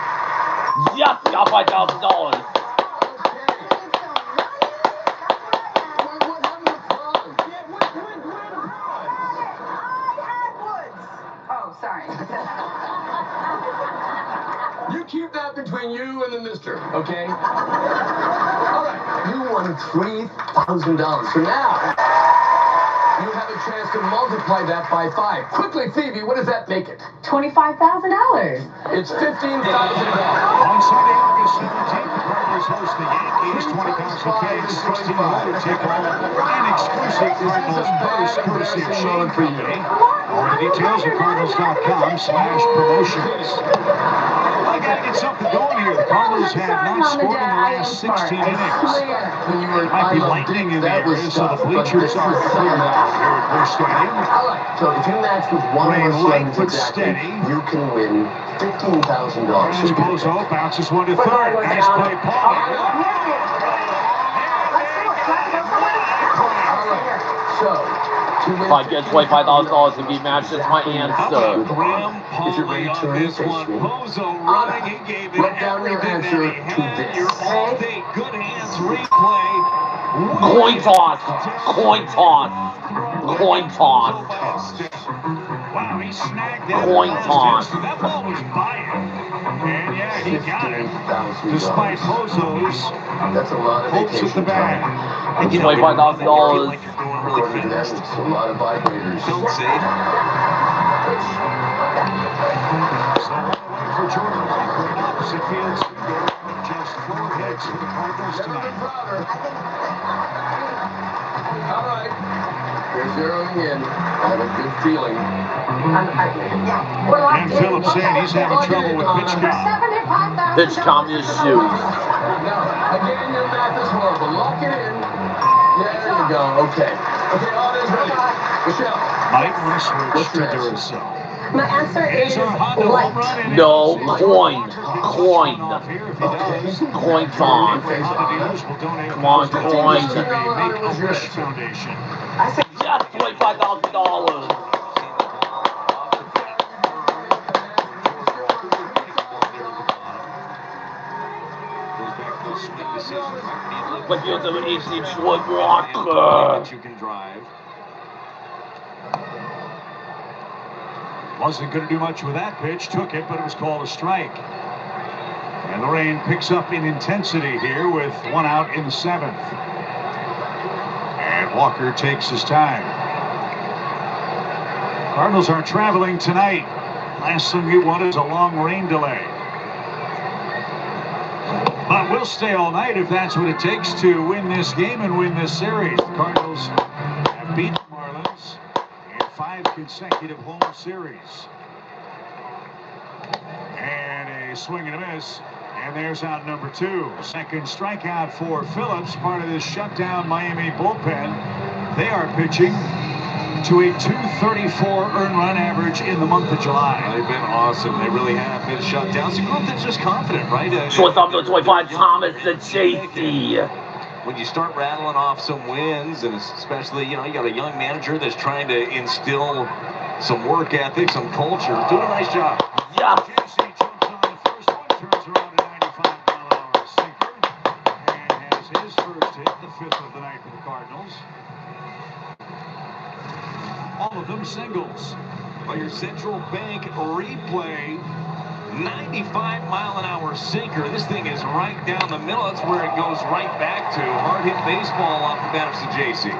Yes, got $5,000. Oh, sorry. You keep that between you and the mister, okay? All right, you won $3,000. So now, you have a chance to multiply that by 5. Quickly, Phoebe, what does that make it? $25,000. It's $15,000. On Sunday, August 17th, the Cardinals host the Yankees. 20,000 fans, 16 hole take home an exclusive Cardinals purse courtesy of Shane Company. All the details at cardinals.com/promotions. I gotta get something going here. The Cardinals have not scored in the last 16 innings. It might be lightning in the area, so the bleachers are cleared out here at Busch Stadium. All right, so if you match with one Rain of light those but exactly, steady. you can win $15,000. As Bozo bounces one to third. Nice play, Paul. So, If I get $25,000 to be matched, that's my answer. If you're ready to turn this history, write down your answer to this. Coin toss. Coin toss. Coin toss. Wow, he snagged that. Coin toss. That ball was by him. And yeah, he got it. Despite Bozo's that's a lot of hopes at the bag. $25,000. According to them, it's a lot of vibrators. Don't say it. So one away for Jordan Walker in opposite field. Just 4 hits for the Cardinals tonight. All right. They're zeroing in. I have a good feeling. And Phillips saying he's having trouble with pitch count. Pitch count issues. Now, again, your math is horrible. Lock it in. There you go. Okay. Okay, all is ready. Michelle. Might want to switch to Duracell. My answer is light. No, coin. Coin. Coin toss. Come on, coin. Foundation. Yes, $25,000. But you're the easy short walker. You can drive. Wasn't going to do much with that pitch. Took it, but it was called a strike. And the rain picks up in intensity here with 1 out in the 7th. And Walker takes his time. Cardinals are traveling tonight. Last thing you want is a long rain delay. But we'll stay all night if that's what it takes to win this game and win this series. The Cardinals have beaten the Marlins in 5 consecutive home series. And a swing and a miss. And there's out number 2. Second strikeout for Phillips, part of this shutdown Miami bullpen. They are pitching to a .234 earned run average in the month of July. They've been awesome. They really have been shut down. It's a group that's just confident, right? Shortstop to 25, Thomas and Chasey. When you start rattling off some wins, and especially, you got a young manager that's trying to instill some work ethic, some culture, doing a nice job. Yeah. Chasey jumps on the first one, turns around a 95-mile-an-hour sinker, and has his first hit, the 5th of the night for the Cardinals. All of them singles. By your Central Bank replay, 95-mile-an-hour sinker. This thing is right down the middle. That's where it goes right back to. Hard hit baseball off the bat of Sajacy.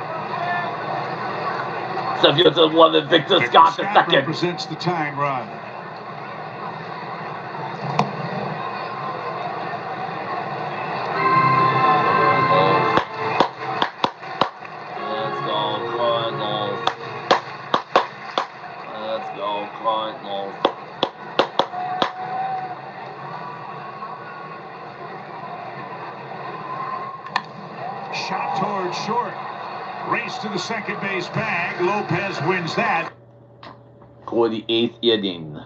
Severe to 11, Victor Scott the second. Represents the tying run. Let's go, Cardinals. Let's go, Cardinals. Shot towards short. Race to the second base bag. Lopez wins that. For the 8th inning.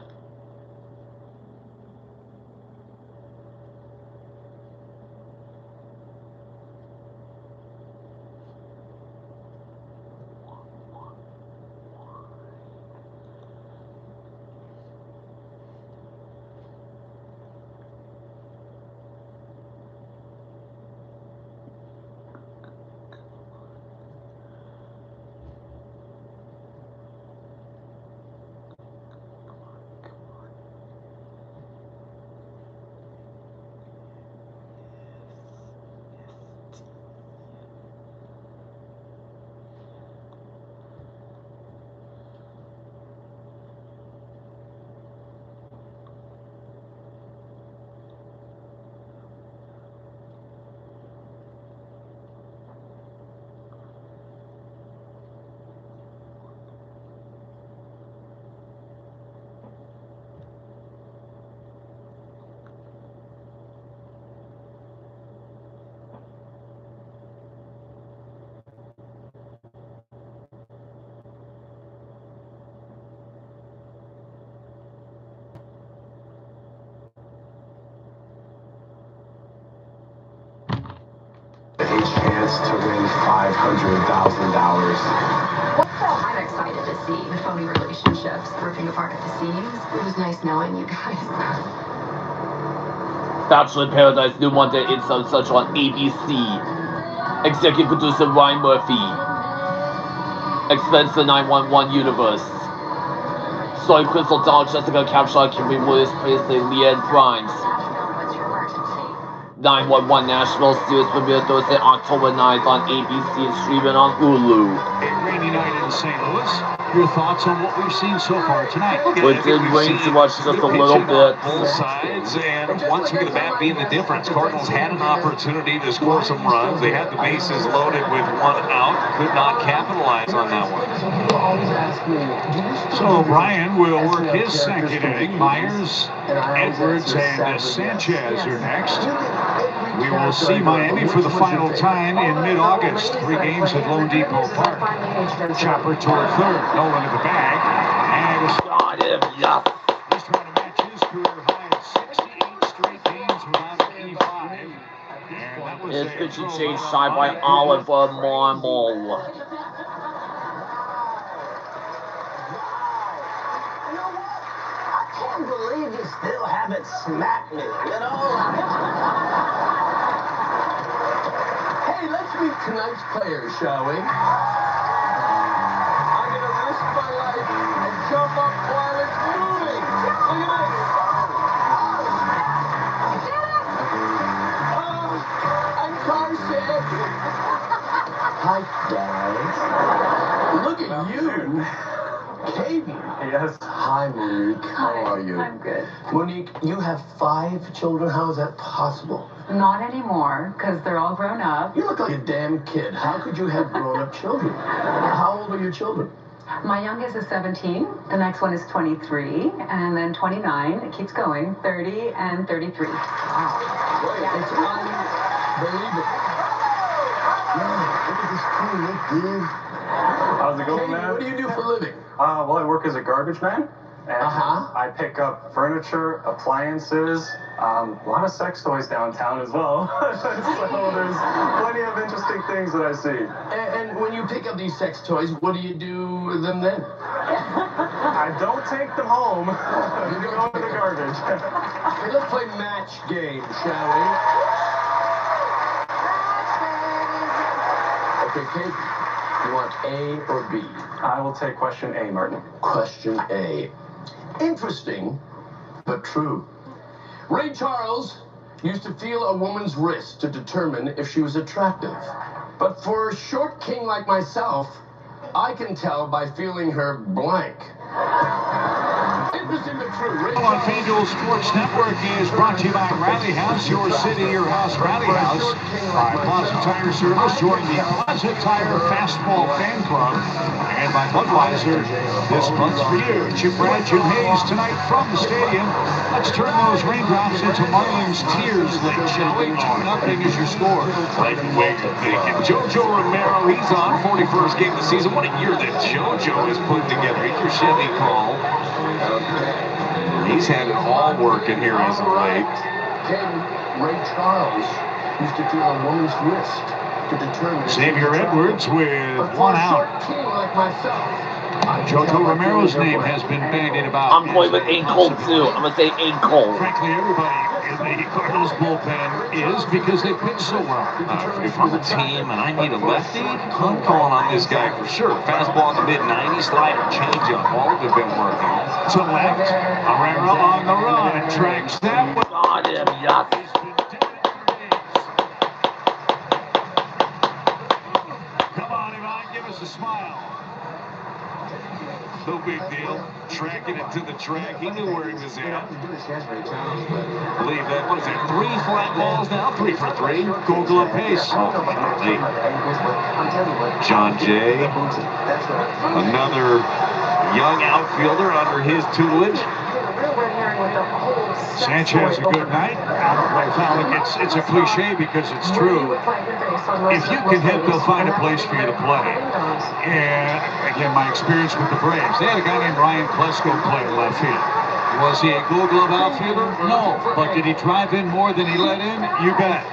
chance to win $500,000. I'm excited to see the phony relationships ripping apart at the seams. It was nice knowing you guys. Bachelor in Paradise New Monday Inside Such on ABC. Executive producer Ryan Murphy. Expense the 911 universe. Soy Crystal Doll, Jessica Capshaw, Kimberly Willis, Paisley, Leanne Grimes. 911 Nashville series premiere Thursday, October 9th on ABC and streaming on Hulu. A rainy night in St. Louis. Your thoughts on what we've seen so far tonight? It did rain too much, just a little bit. Both sides, and once again, the bat being the difference. Cardinals had an opportunity to score some runs. They had the bases loaded with one out. Could not capitalize on that one. So Brian will work his second inning. Myers, Edwards, and Sanchez are next. We will see Miami for the final time in mid-August. 3 games at Lone Depot Park. Chopper toward third. Nolan at the bag. And Got him, yes. he's trying to match his career high of 68 straight games without an E5. And that was His pitching change side by Oliver Marmol. You know what? I can't believe you still haven't smacked me, you know? Hey, let's meet tonight's players, shall we? I'm gonna risk my life and jump up while it's moving. Look at this. I'm car sick. Hi, guys. Look at you. Caden. Yes. Hi, Monique. How are you? I'm good. Monique, you have 5 children. How is that possible? Not anymore, because they're all grown up. You look like a damn kid. How could you have grown-up children? How old are your children? My youngest is 17, the next one is 23, and then 29, it keeps going, 30, and 33. Wow. It's unbelievable. Look at this cool look, dude. How's it going, Caden, man? what do you do for a living? Well, I work as a garbage man. And Uh-huh. I pick up furniture, appliances, a lot of sex toys downtown as well. So there's plenty of interesting things that I see. And when you pick up these sex toys, what do you do with them then? I don't take them home. You go in the garbage. Hey, let's play match game, shall we? Okay, Kate, you want A or B? I will take question A, Martin. Question A. Interesting, but true. Ray Charles used to feel a woman's wrist to determine if she was attractive. But for a short king like myself, I can tell by feeling her blank. Interesting but true. Ray on FanDuel Sports Network is brought to you by Rally House, your city, your house, Rally House. By Plaza Tire Service, join the Plaza Tire Fastball Fan Club. And by Budweiser, this month's for you. Chip Brad, Jim Hayes tonight from the stadium. Let's turn those raindrops into Marlins tears, late, shall we? 2-0 is your score. Right wing thinking. JoJo Romero, he's on 41st game of the season. What a year that JoJo has put together. Here's your Chevy call. He's had it all working here as of late. Caden, Ray Charles used to feel a woman's wrist to determine. Xavier Edwards with But for one a out. short king like myself, JoJo Romero's name has been bandied about. I'm going with ankle too. I'm gonna say ankle. Frankly, everybody in the Cardinals bullpen is because they pitch so well. If I'm a team and I need a lefty, I'm calling on this guy for sure. Fastball in the mid-90s, slider, changeup, all of it been working. To left, Herrera on the run, tracks that one. Got him, yes. Come on, Ivan, give us a smile. No big deal. Tracking it to the track. He knew where he was at. Believe that. What is it? 3 flat balls now? 3 for 3. Google a pace. John Jay, another young outfielder under his tutelage. Sanchez, a good night. Out of play fouling. It's a cliche because it's true. If you can hit, they'll find a place for you to play. And again, my experience with the Braves, they had a guy named Ryan Klesko play left field. Was he a Gold Glove outfielder? No. But did he drive in more than he let in? You bet.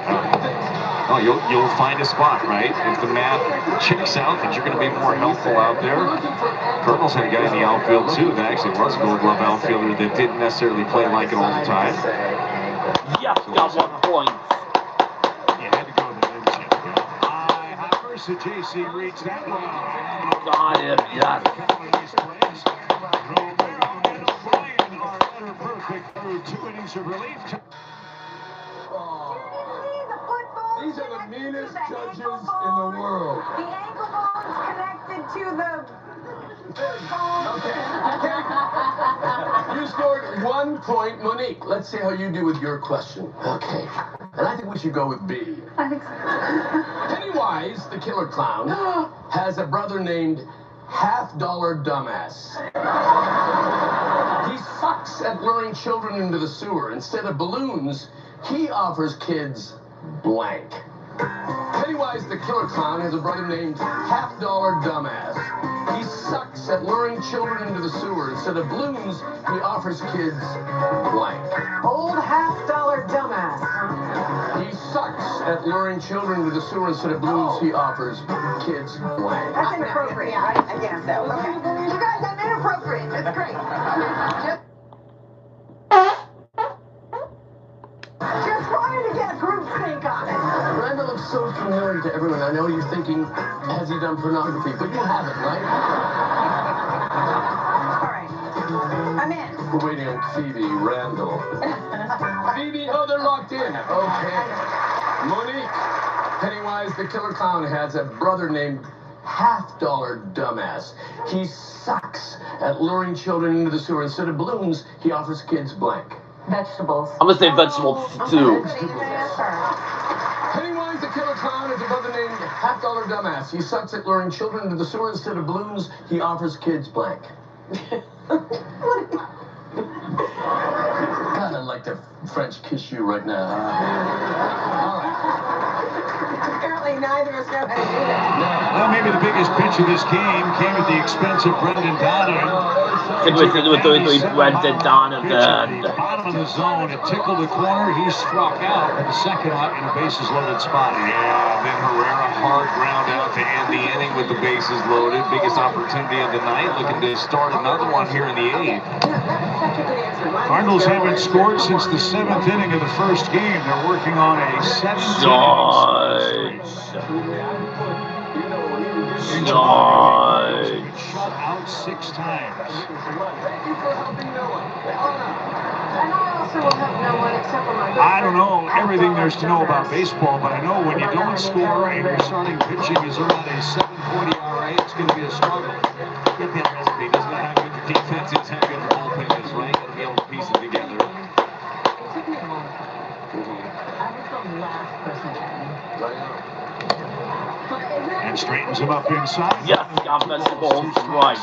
Oh, you'll find a spot, right? If the math checks out that you're going to be more helpful out there. Cardinals had a guy in the outfield, too, that actually was a Gold Glove outfielder that didn't necessarily play like it all the time. Yes, got 1 point. You had to go there, didn't you? High hoppers to JC reached that one. Got him, yes. Romero and O'Brien are letter perfect through 2 innings of relief. These are the meanest judges in the world. The ankle bone's connected to the... Okay. You scored 1 point. Monique, let's see how you do with your question. Okay. And I think we should go with B. I think so. Pennywise, the killer clown, has a brother named Half-Dollar Dumbass. He sucks at luring children into the sewer. Instead of balloons, he offers kids blank. Pennywise the killer clown has a brother named Half-Dollar Dumbass. He sucks at luring children into the sewer. Instead of balloons, he offers kids blank. Old $50 dumbass. He sucks at luring children into the sewer. Instead of balloons, he offers kids blank. That's inappropriate, right? I guess so. Okay. You guys, I'm inappropriate. That's great. Just wanted to get a group sync on it. Randall looks so familiar to everyone. I know you're thinking, has he done pornography? But you haven't, right? All right. I'm in. We're waiting on Phoebe, Randall. Phoebe, oh, they're locked in. Okay. Monique, Pennywise the killer clown has a brother named Half-Dollar Dumbass. He sucks at luring children into the sewer. Instead of balloons, he offers kids blank. Vegetables. I'm gonna say vegetables too. Pennywise the killer clown has a brother named Half-Dollar Dumbass. He sucks at luring children into the sewer. Instead of balloons, he offers kids blank. God, I'd like to French kiss you right now. All right. Apparently neither of us know how to do that. Well, maybe the biggest pitch of this game came at the expense of Brendan Donovan. Brendan Donovan. Bottom of the zone, it tickled the corner. He struck out with the second out in a bases-loaded spot. Yeah, then Herrera hard ground out to end the inning with the bases loaded. Biggest opportunity of the night, looking to start another one here in the 8th. Cardinals haven't scored since the 7th inning of the first game. They're working on a 7th inning. Shut out 6 times. I don't know everything there's to know about baseball, but I know when you don't score and your starting pitching is around a 7.40 ERA, it's going to be a struggle. Get that recipe. Doesn't matter how good the defense is, how good the bullpen is, right? Got to be able to piece it together. It took me a moment. I was the last person in. And straightens him up inside. Yes, got vegetables right.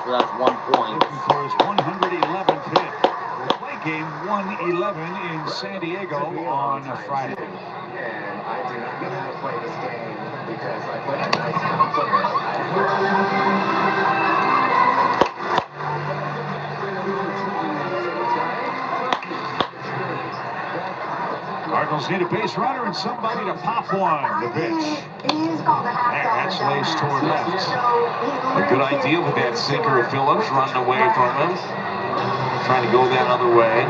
So that's 1 point. For his 111th hit. We'll play game 111 in San Diego on Friday. And I do not know how to play this game because I play a nice compliment. Cardinals need a base runner and somebody to pop one. The pitch. That's laced toward left. A good idea with that sinker of Phillips running away from him. Trying to go that other way.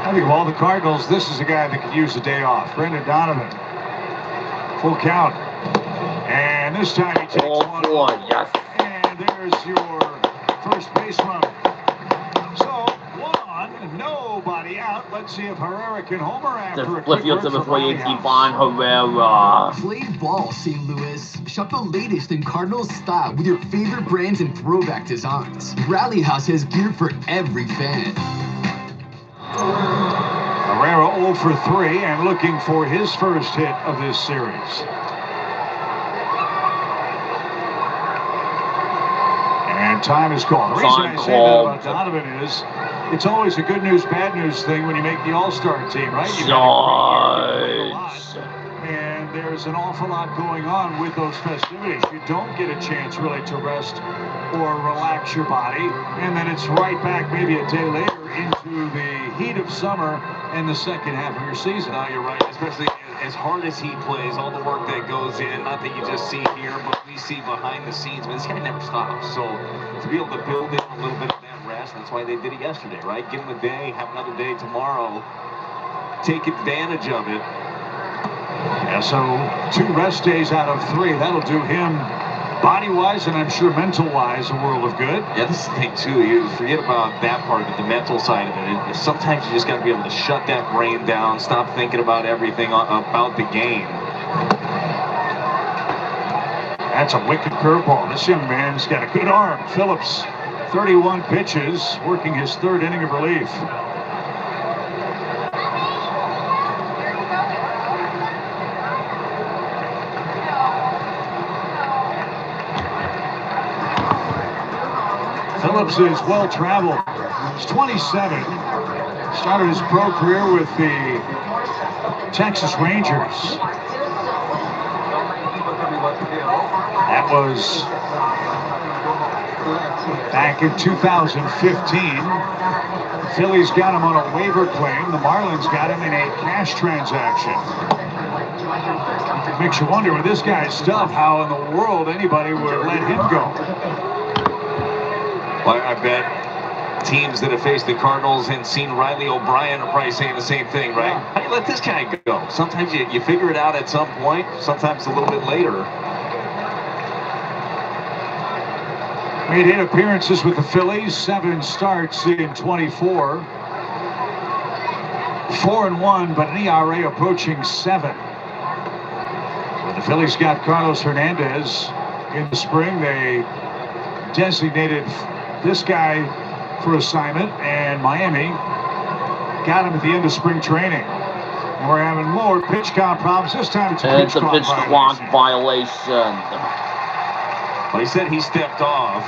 I think of all the Cardinals, this is a guy that could use a day off. Brendan Donovan. Full count. And this time he takes one. Yes. And there's your first base runner. So, nobody out. Let's see if Herrera can homer after the flip field to the 480 Von Herrera. Play ball, St. Louis. Shop the latest in Cardinals style with your favorite brands and throwback designs. Rally House has gear for every fan. Herrera 0 for 3 and looking for his first hit of this series. And time is called. The reason I say that about Donovan is it's always a good news, bad news thing when you make the All-Star team, right? You and there's an awful lot going on with those festivities. You don't get a chance really to rest or relax your body, and then it's right back maybe a day later into the heat of summer and the second half of your season. No, you're right, especially as hard as he plays, all the work that goes in, not that you just see here, but we see behind the scenes. But this guy never stops. So to be able to build in a little bit of that rest, that's why they did it yesterday, right? Give him a day, have another day tomorrow. Take advantage of it. Yeah, so 2 rest days out of 3. That'll do him body-wise and I'm sure mental-wise a world of good. Yeah, this is the thing, too. You forget about that part of it, the mental side of it. Sometimes you just got to be able to shut that brain down, stop thinking about everything about the game. That's a wicked curveball. This young man's got a good arm. Phillips, 31 pitches, working his 3rd inning of relief. Phillips is well-traveled. He's 27. Started his pro career with the Texas Rangers. That was back in 2015. Phillies got him on a waiver claim. The Marlins got him in a cash transaction. It makes you wonder with this guy's stuff how in the world anybody would let him go. Well, I bet teams that have faced the Cardinals and seen Riley O'Brien are probably saying the same thing, right? How do you let this guy go? Sometimes you figure it out at some point, sometimes a little bit later. Made 8 appearances with the Phillies, 7 starts in 24. 4-1, but an ERA approaching 7. When the Phillies got Carlos Hernandez in the spring, they designated this guy for assignment, and Miami got him at the end of spring training. And we're having more pitch count problems. This time it's a pitch clock violation. Well, he said he stepped off,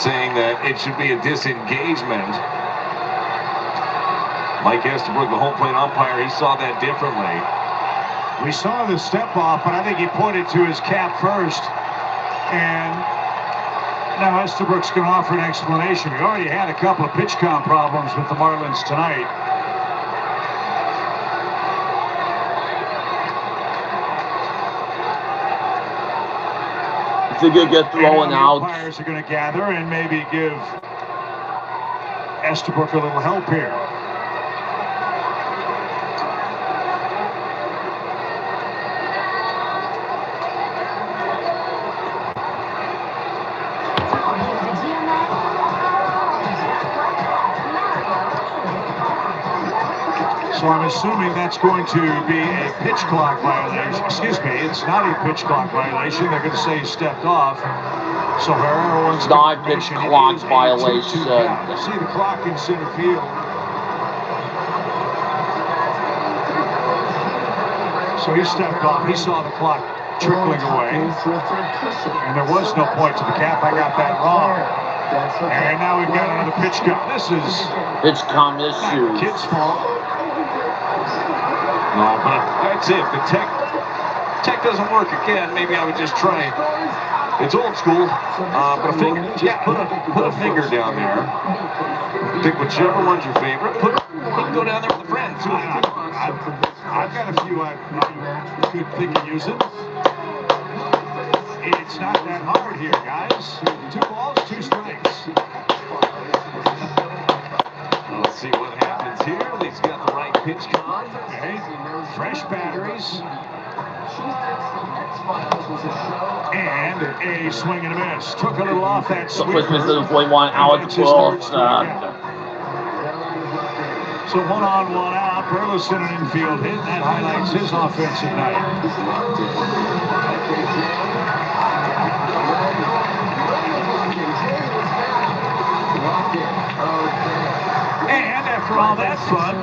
saying that it should be a disengagement. Mike Estabrook, the home plate umpire, he saw that differently. We saw the step off, but I think he pointed to his cap first. And now Estabrook's going to offer an explanation. We already had a couple of pitch count problems with the Marlins tonight. If you get thrown out, umpires are going to gather and maybe give Estabrook a little help here. So I'm assuming that's going to be a pitch clock violation. Excuse me, it's not a pitch clock violation. They're going to say he stepped off. So Herrera wants not a pitch clock violation. See the clock in center field. So he stepped off. He saw the clock trickling away. And there was no point to the cap. I got that wrong. And now we've got another pitch count. This is pitch count issue. Kid's fault. No, but that's it. If the tech doesn't work again, maybe I would just try. It's old school, but a finger. Just put a finger down there. Pick whichever one's your favorite. You can go down there with a friend. I've got a few I could think of using. It's not that hard here, guys. 2 balls, 2 strikes. Let's see what happens here. He's got the right pitch count. Okay. Fresh batteries. And a swing and a miss. Took a little off that So sweeper. Christmas is 41 out 12. So 1 on, 1 out. Burleson an infield hit. That highlights his offensive night. And after all that fun,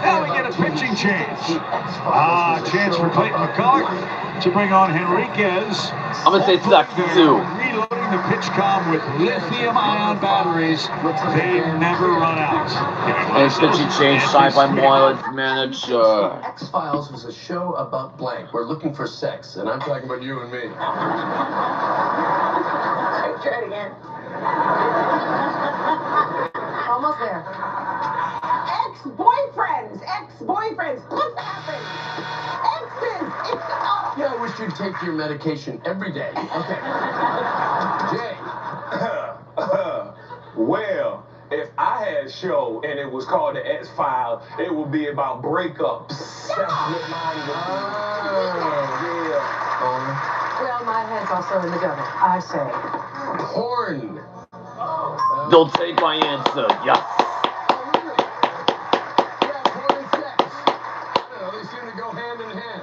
now we get a pitching change. Chance for Clayton McCullough to bring on Henriquez. I'm going to say second, too. Reloading the pitch com with lithium-ion batteries. They never run out. And pitching change signed by Marlins manager. X-Files was a show about blank. We're looking for sex, and I'm talking about you and me. Try it again. else there? Ex-boyfriends. What's happened? Exes. Yeah, I wish you'd take your medication every day. Okay. Jay. Well, if I had a show and it was called The X-Files, it would be about breakups. That's what mine would be. Well, my head's also in the gutter, I say. Porn. Don't take my answer. Yes. They seem to go hand in hand.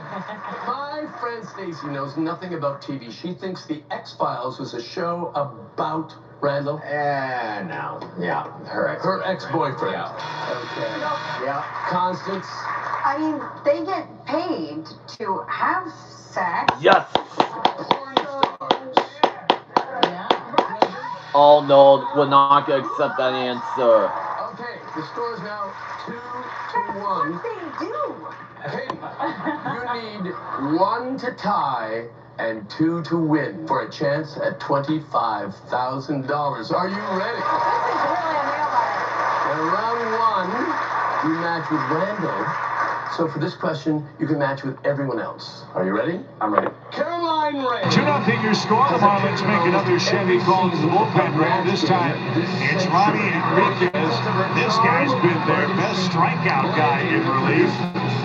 My friend Stacy knows nothing about TV. She thinks the X-Files was a show about Randall. No. Yeah, Her ex-boyfriend. Yeah. Okay. Yeah. Constance. I mean, they get paid to have sex. Yes. Porn stars. Oh no, we're not gonna accept that answer. Okay, the score is now 2-1. They do. Hayden, you need 1 to tie and 2 to win for a chance at $25,000. Are you ready? This is really a nail-biter. In round 1, you match with Randall. So for this question, you can match with everyone else. Are you ready? I'm ready. Caroline Ray. 2-0 your score. The Marlins make another Chevy call to the bullpen round. This time, it's Ronnie Enriquez. This guy's been their best strikeout guy in relief,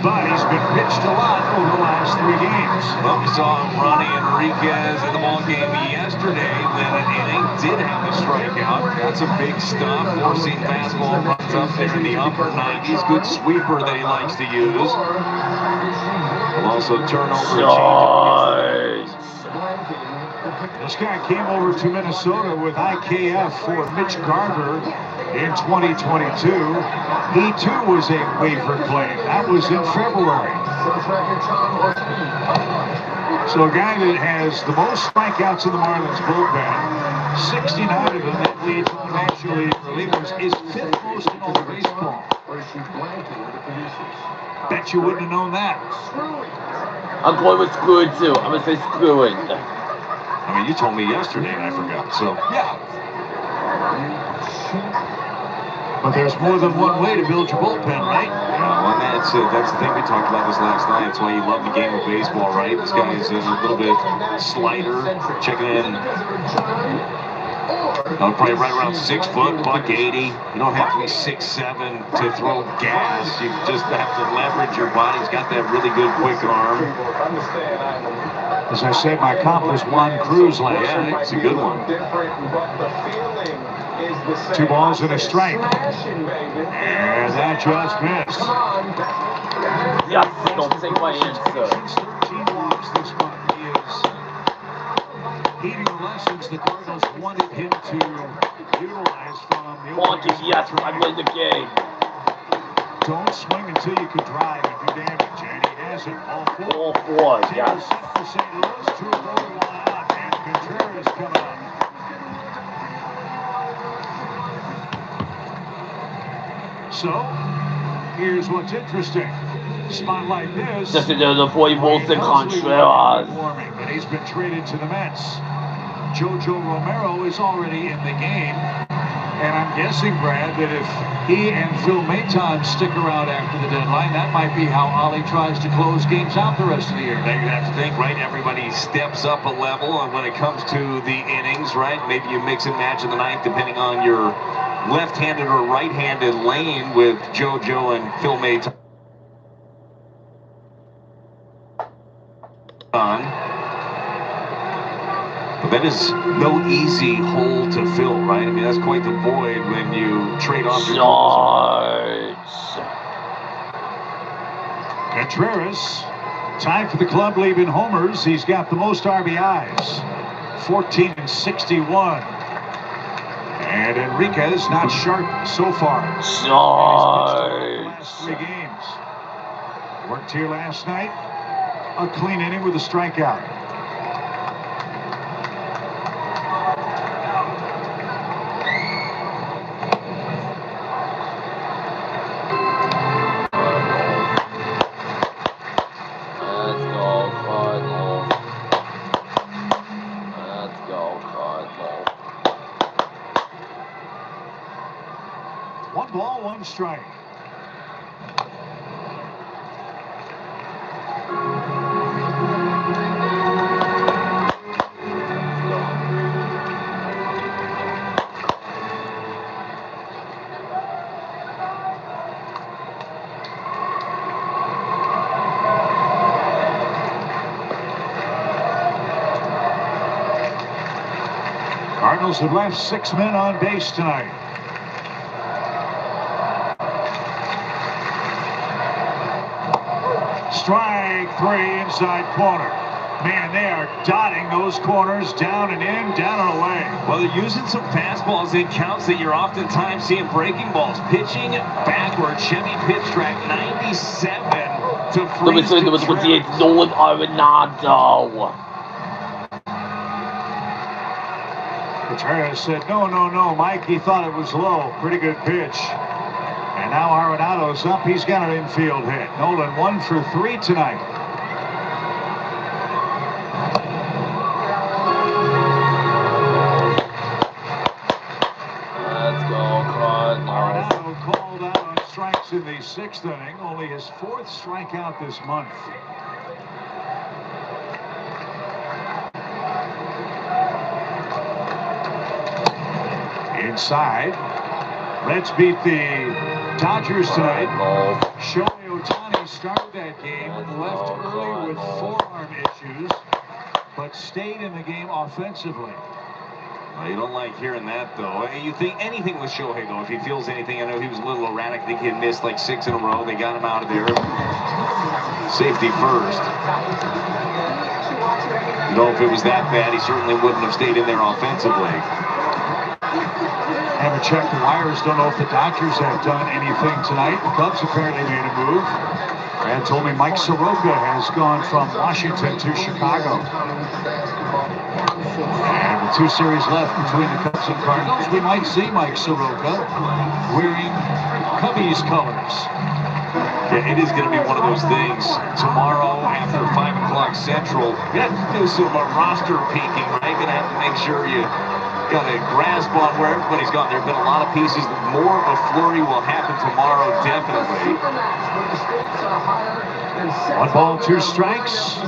but he's been pitched a lot over the last 3 games. Well, we saw Ronnie Enriquez in the ball game yesterday when an inning did have a strikeout. That's a big stuff. Forcing fastball runs up there in the upper 90s. Good sweeper that he likes to use. Also turnover. This guy came over to Minnesota with IKF for Mitch Garver in 2022. He too was a waiver claim. That was in February. So a guy that has the most strikeouts in the Marlins bullpen, 69 of them, that leads the National League relievers, is 5th most in all of baseball. Bet you wouldn't have known that. I'm going with screwing too. I'm gonna say screwing. I mean, you told me yesterday and I forgot, so yeah. But there's more than one way to build your bullpen, right? Yeah, well, that's the thing we talked about this last night. That's why you love the game of baseball, right? This guy is a little bit slider, checking in. Probably right around 6 foot, $180. You don't have to be 6'7" to throw gas. You just have to leverage your body. He's got that really good quick arm. As I said, my comp was Juan Cruz last night. Yeah, it's a good one. 2 balls and a strike. And that just missed. Yes, don't take my answer. 13 walks this month. He is heeding the lessons the Cardinals wanted him to utilize from the Wonky, yes, I win the game. Don't swing until you can drive and do damage, and he has it all 4. All 4, yes. Set for St. Louis, 2 over 1 out, and Contreras coming up. So, here's what's interesting. Spot like this. Just another boy Wilson Contreras. But he's been traded to the Mets. Jojo Romero is already in the game. And I'm guessing, Brad, that if he and Phil Maton stick around after the deadline, that might be how Ollie tries to close games out the rest of the year. Now you have to think, right? Everybody steps up a level, and when it comes to the innings, right? Maybe you mix and match in the ninth, depending on your left-handed or right-handed lane with JoJo and Phil Maton. But that is no easy hole to fill, right? I mean, that's quite the void when you trade off your... Contreras, tied for the club lead in homers. He's got the most RBIs, 14 and 61. And Enriquez not sharp so far. Last 3 games. Worked here last night. A clean inning with a strikeout. strike. Cardinals have left 6 men on base tonight. Strike 3 inside corner. Man, they are dotting those corners down and in, down and away. Well, they're using some fastballs in counts that you're oftentimes seeing breaking balls. Pitching backward, Chevy pitch track 97 to freeze to Nolan Arenado. Contreras said, no, Mike. He thought it was low. Pretty good pitch. And now Arenado's up. He's got an infield hit. Nolan 1 for 3 tonight. Let's go, Cardinals. Arenado called out on strikes in the 6th inning. Only his 4th strikeout this month. Inside. Reds beat the Dodgers tonight. Shohei Ohtani started that game, left early with forearm issues, but stayed in the game offensively. Well, you don't like hearing that, though. You think anything with Shohei, though, if he feels anything. I know he was a little erratic. I think he had missed like 6 in a row. They got him out of there. Safety first. You know, if it was that bad, he certainly wouldn't have stayed in there offensively. Haven't checked the wires. Don't know if the Dodgers have done anything tonight. The Cubs apparently made a move. Brad told me Mike Soroka has gone from Washington to Chicago. And with 2 series left between the Cubs and Cardinals, we might see Mike Soroka wearing Cubbies colors. Yeah, it is going to be one of those things. Tomorrow after 5 o'clock Central, you have to do some roster peeking, right? You're going to have to make sure you got a grasp on where everybody's gone. There have been a lot of pieces. More of a flurry will happen tomorrow, definitely. 1 ball, 2 strikes.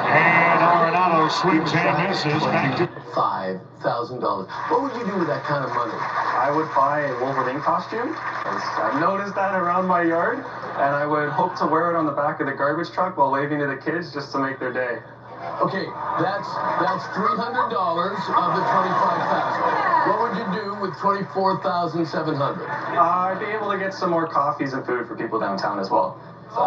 And Arenado swings and misses. Back to $5,000. What would you do with that kind of money? I would buy a Wolverine costume. I've noticed that around my yard, and I would hope to wear it on the back of the garbage truck while waving to the kids just to make their day. Okay, that's $300 of the $25,000. What would you do with $24,700? I'd be able to get some more coffees and food for people downtown as well. I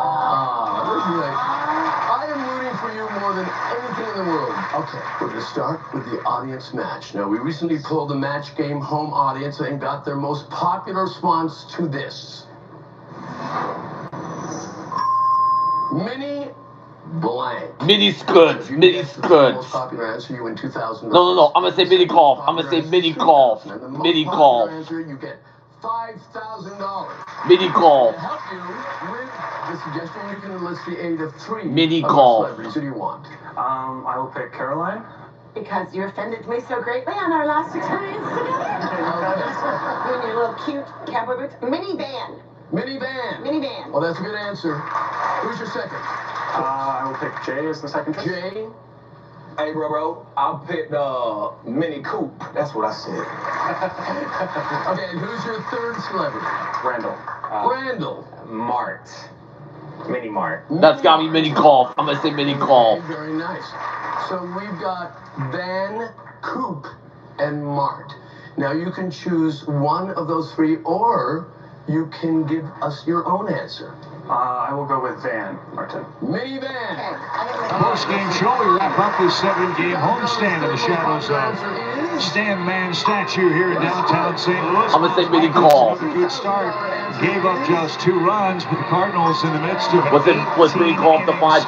am rooting for you more than anything in the world. Okay, we're going to start with the audience match. Now, we recently pulled the match game home audience and got their most popular response to this. Mini blank. Mini's good. Mini's good. Most popular answer you win $2,000. No. I'm gonna say mini golf. I'm gonna say mini golf. Mini golf. Answer, you get $5,000. Mini golf. To help you with the suggestion, you can enlist the aid of 3 Mini of golf. celebrities. Who do you want? I will pick Caroline. Because you offended me so greatly on our last experience together. You and your little cute cowboy boots. Minivan. Minivan. Minivan. Well, that's a good answer. Who's your second? I will pick Jay as the second choice. Jay. Hey, bro, I'll pick the Mini Coupe. That's what I said. Okay, and who's your third celebrity? Randall. Randall. Mart. Mini Mart. That's gotta be mini golf. I'm gonna say mini golf. Okay, very nice. So we've got Van, Coupe, and Mart. Now you can choose one of those 3, or you can give us your own answer. I will go with Van, Martin. Minivan. Post-game show, we wrap up this 7-game homestand in the shadows of Stan Man's statue here in downtown St. Louis. I'm gonna say mini golf. A good start. Gave up just 2 runs, but the Cardinals in the midst of Was mini golf the $5,000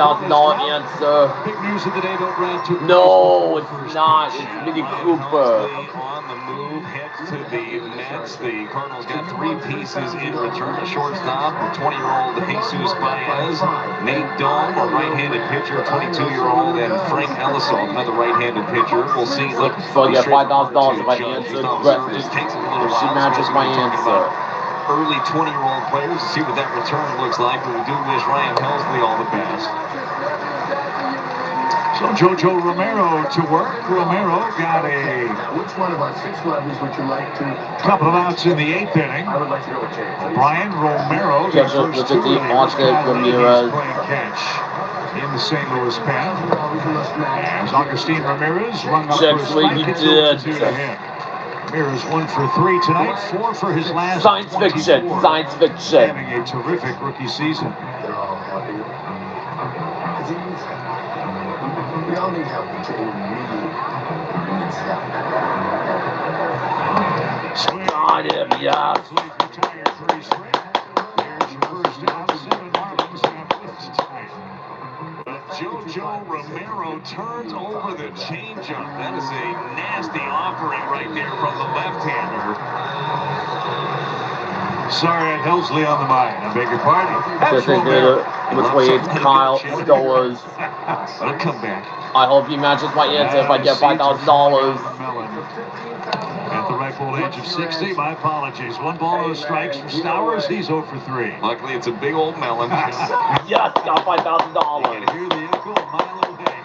answer? Big news of the day, though, Brad. No, it's not. It's Mini Cooper. On the move, heads to the Mets. The Cardinals got 3 pieces in return. The shortstop, 20-year-old Jesus Baez, Nate Dome, a right-handed pitcher, 22-year-old, and Frank Ellisall, another right-handed pitcher. We'll see. Look, so yeah, $5,000 if I answer. Just takes a little while. She matches my answer. early 20-year-old players to see what that return looks like. But we do wish Ryan Helsley all the best. So Jojo Romero to work. Romero got a Which one of our 6 levels would you like to? couple of outs in the 8th inning. I would like to go with Jay. Brian Romero, the Jojo first with the 2 deep relievers, market, Kyle Leahy's Ramirez. playing catch in the St. Louis pen. As Augustine Ramirez rung up Check for a swing, strike, he it's did. 0-2 to him. Ramirez 1 for 3 tonight, 4 for his last Science 24. fiction, science fiction. Having a terrific rookie season. They're all happy. We all need help. Jay really needs help. Got him, yes. Retired 3 straight. There's your first out. 7 Marlins have 5th tonight. Jojo Romero turns over the changeup. That is a nasty offering right there from the left-hander. Sorry, I had Helsley on the mind. I beg your pardon. Just included between Kyle Stollers. I'll come back. I hope he matches my answer if I get $5,000. At the rightful age of 60, my apologies. 1 ball, no strikes for Stowers. He's 0 for 3. Luckily, it's a big old melon. Yes, got $5,000. Hear the echo of Milo Day.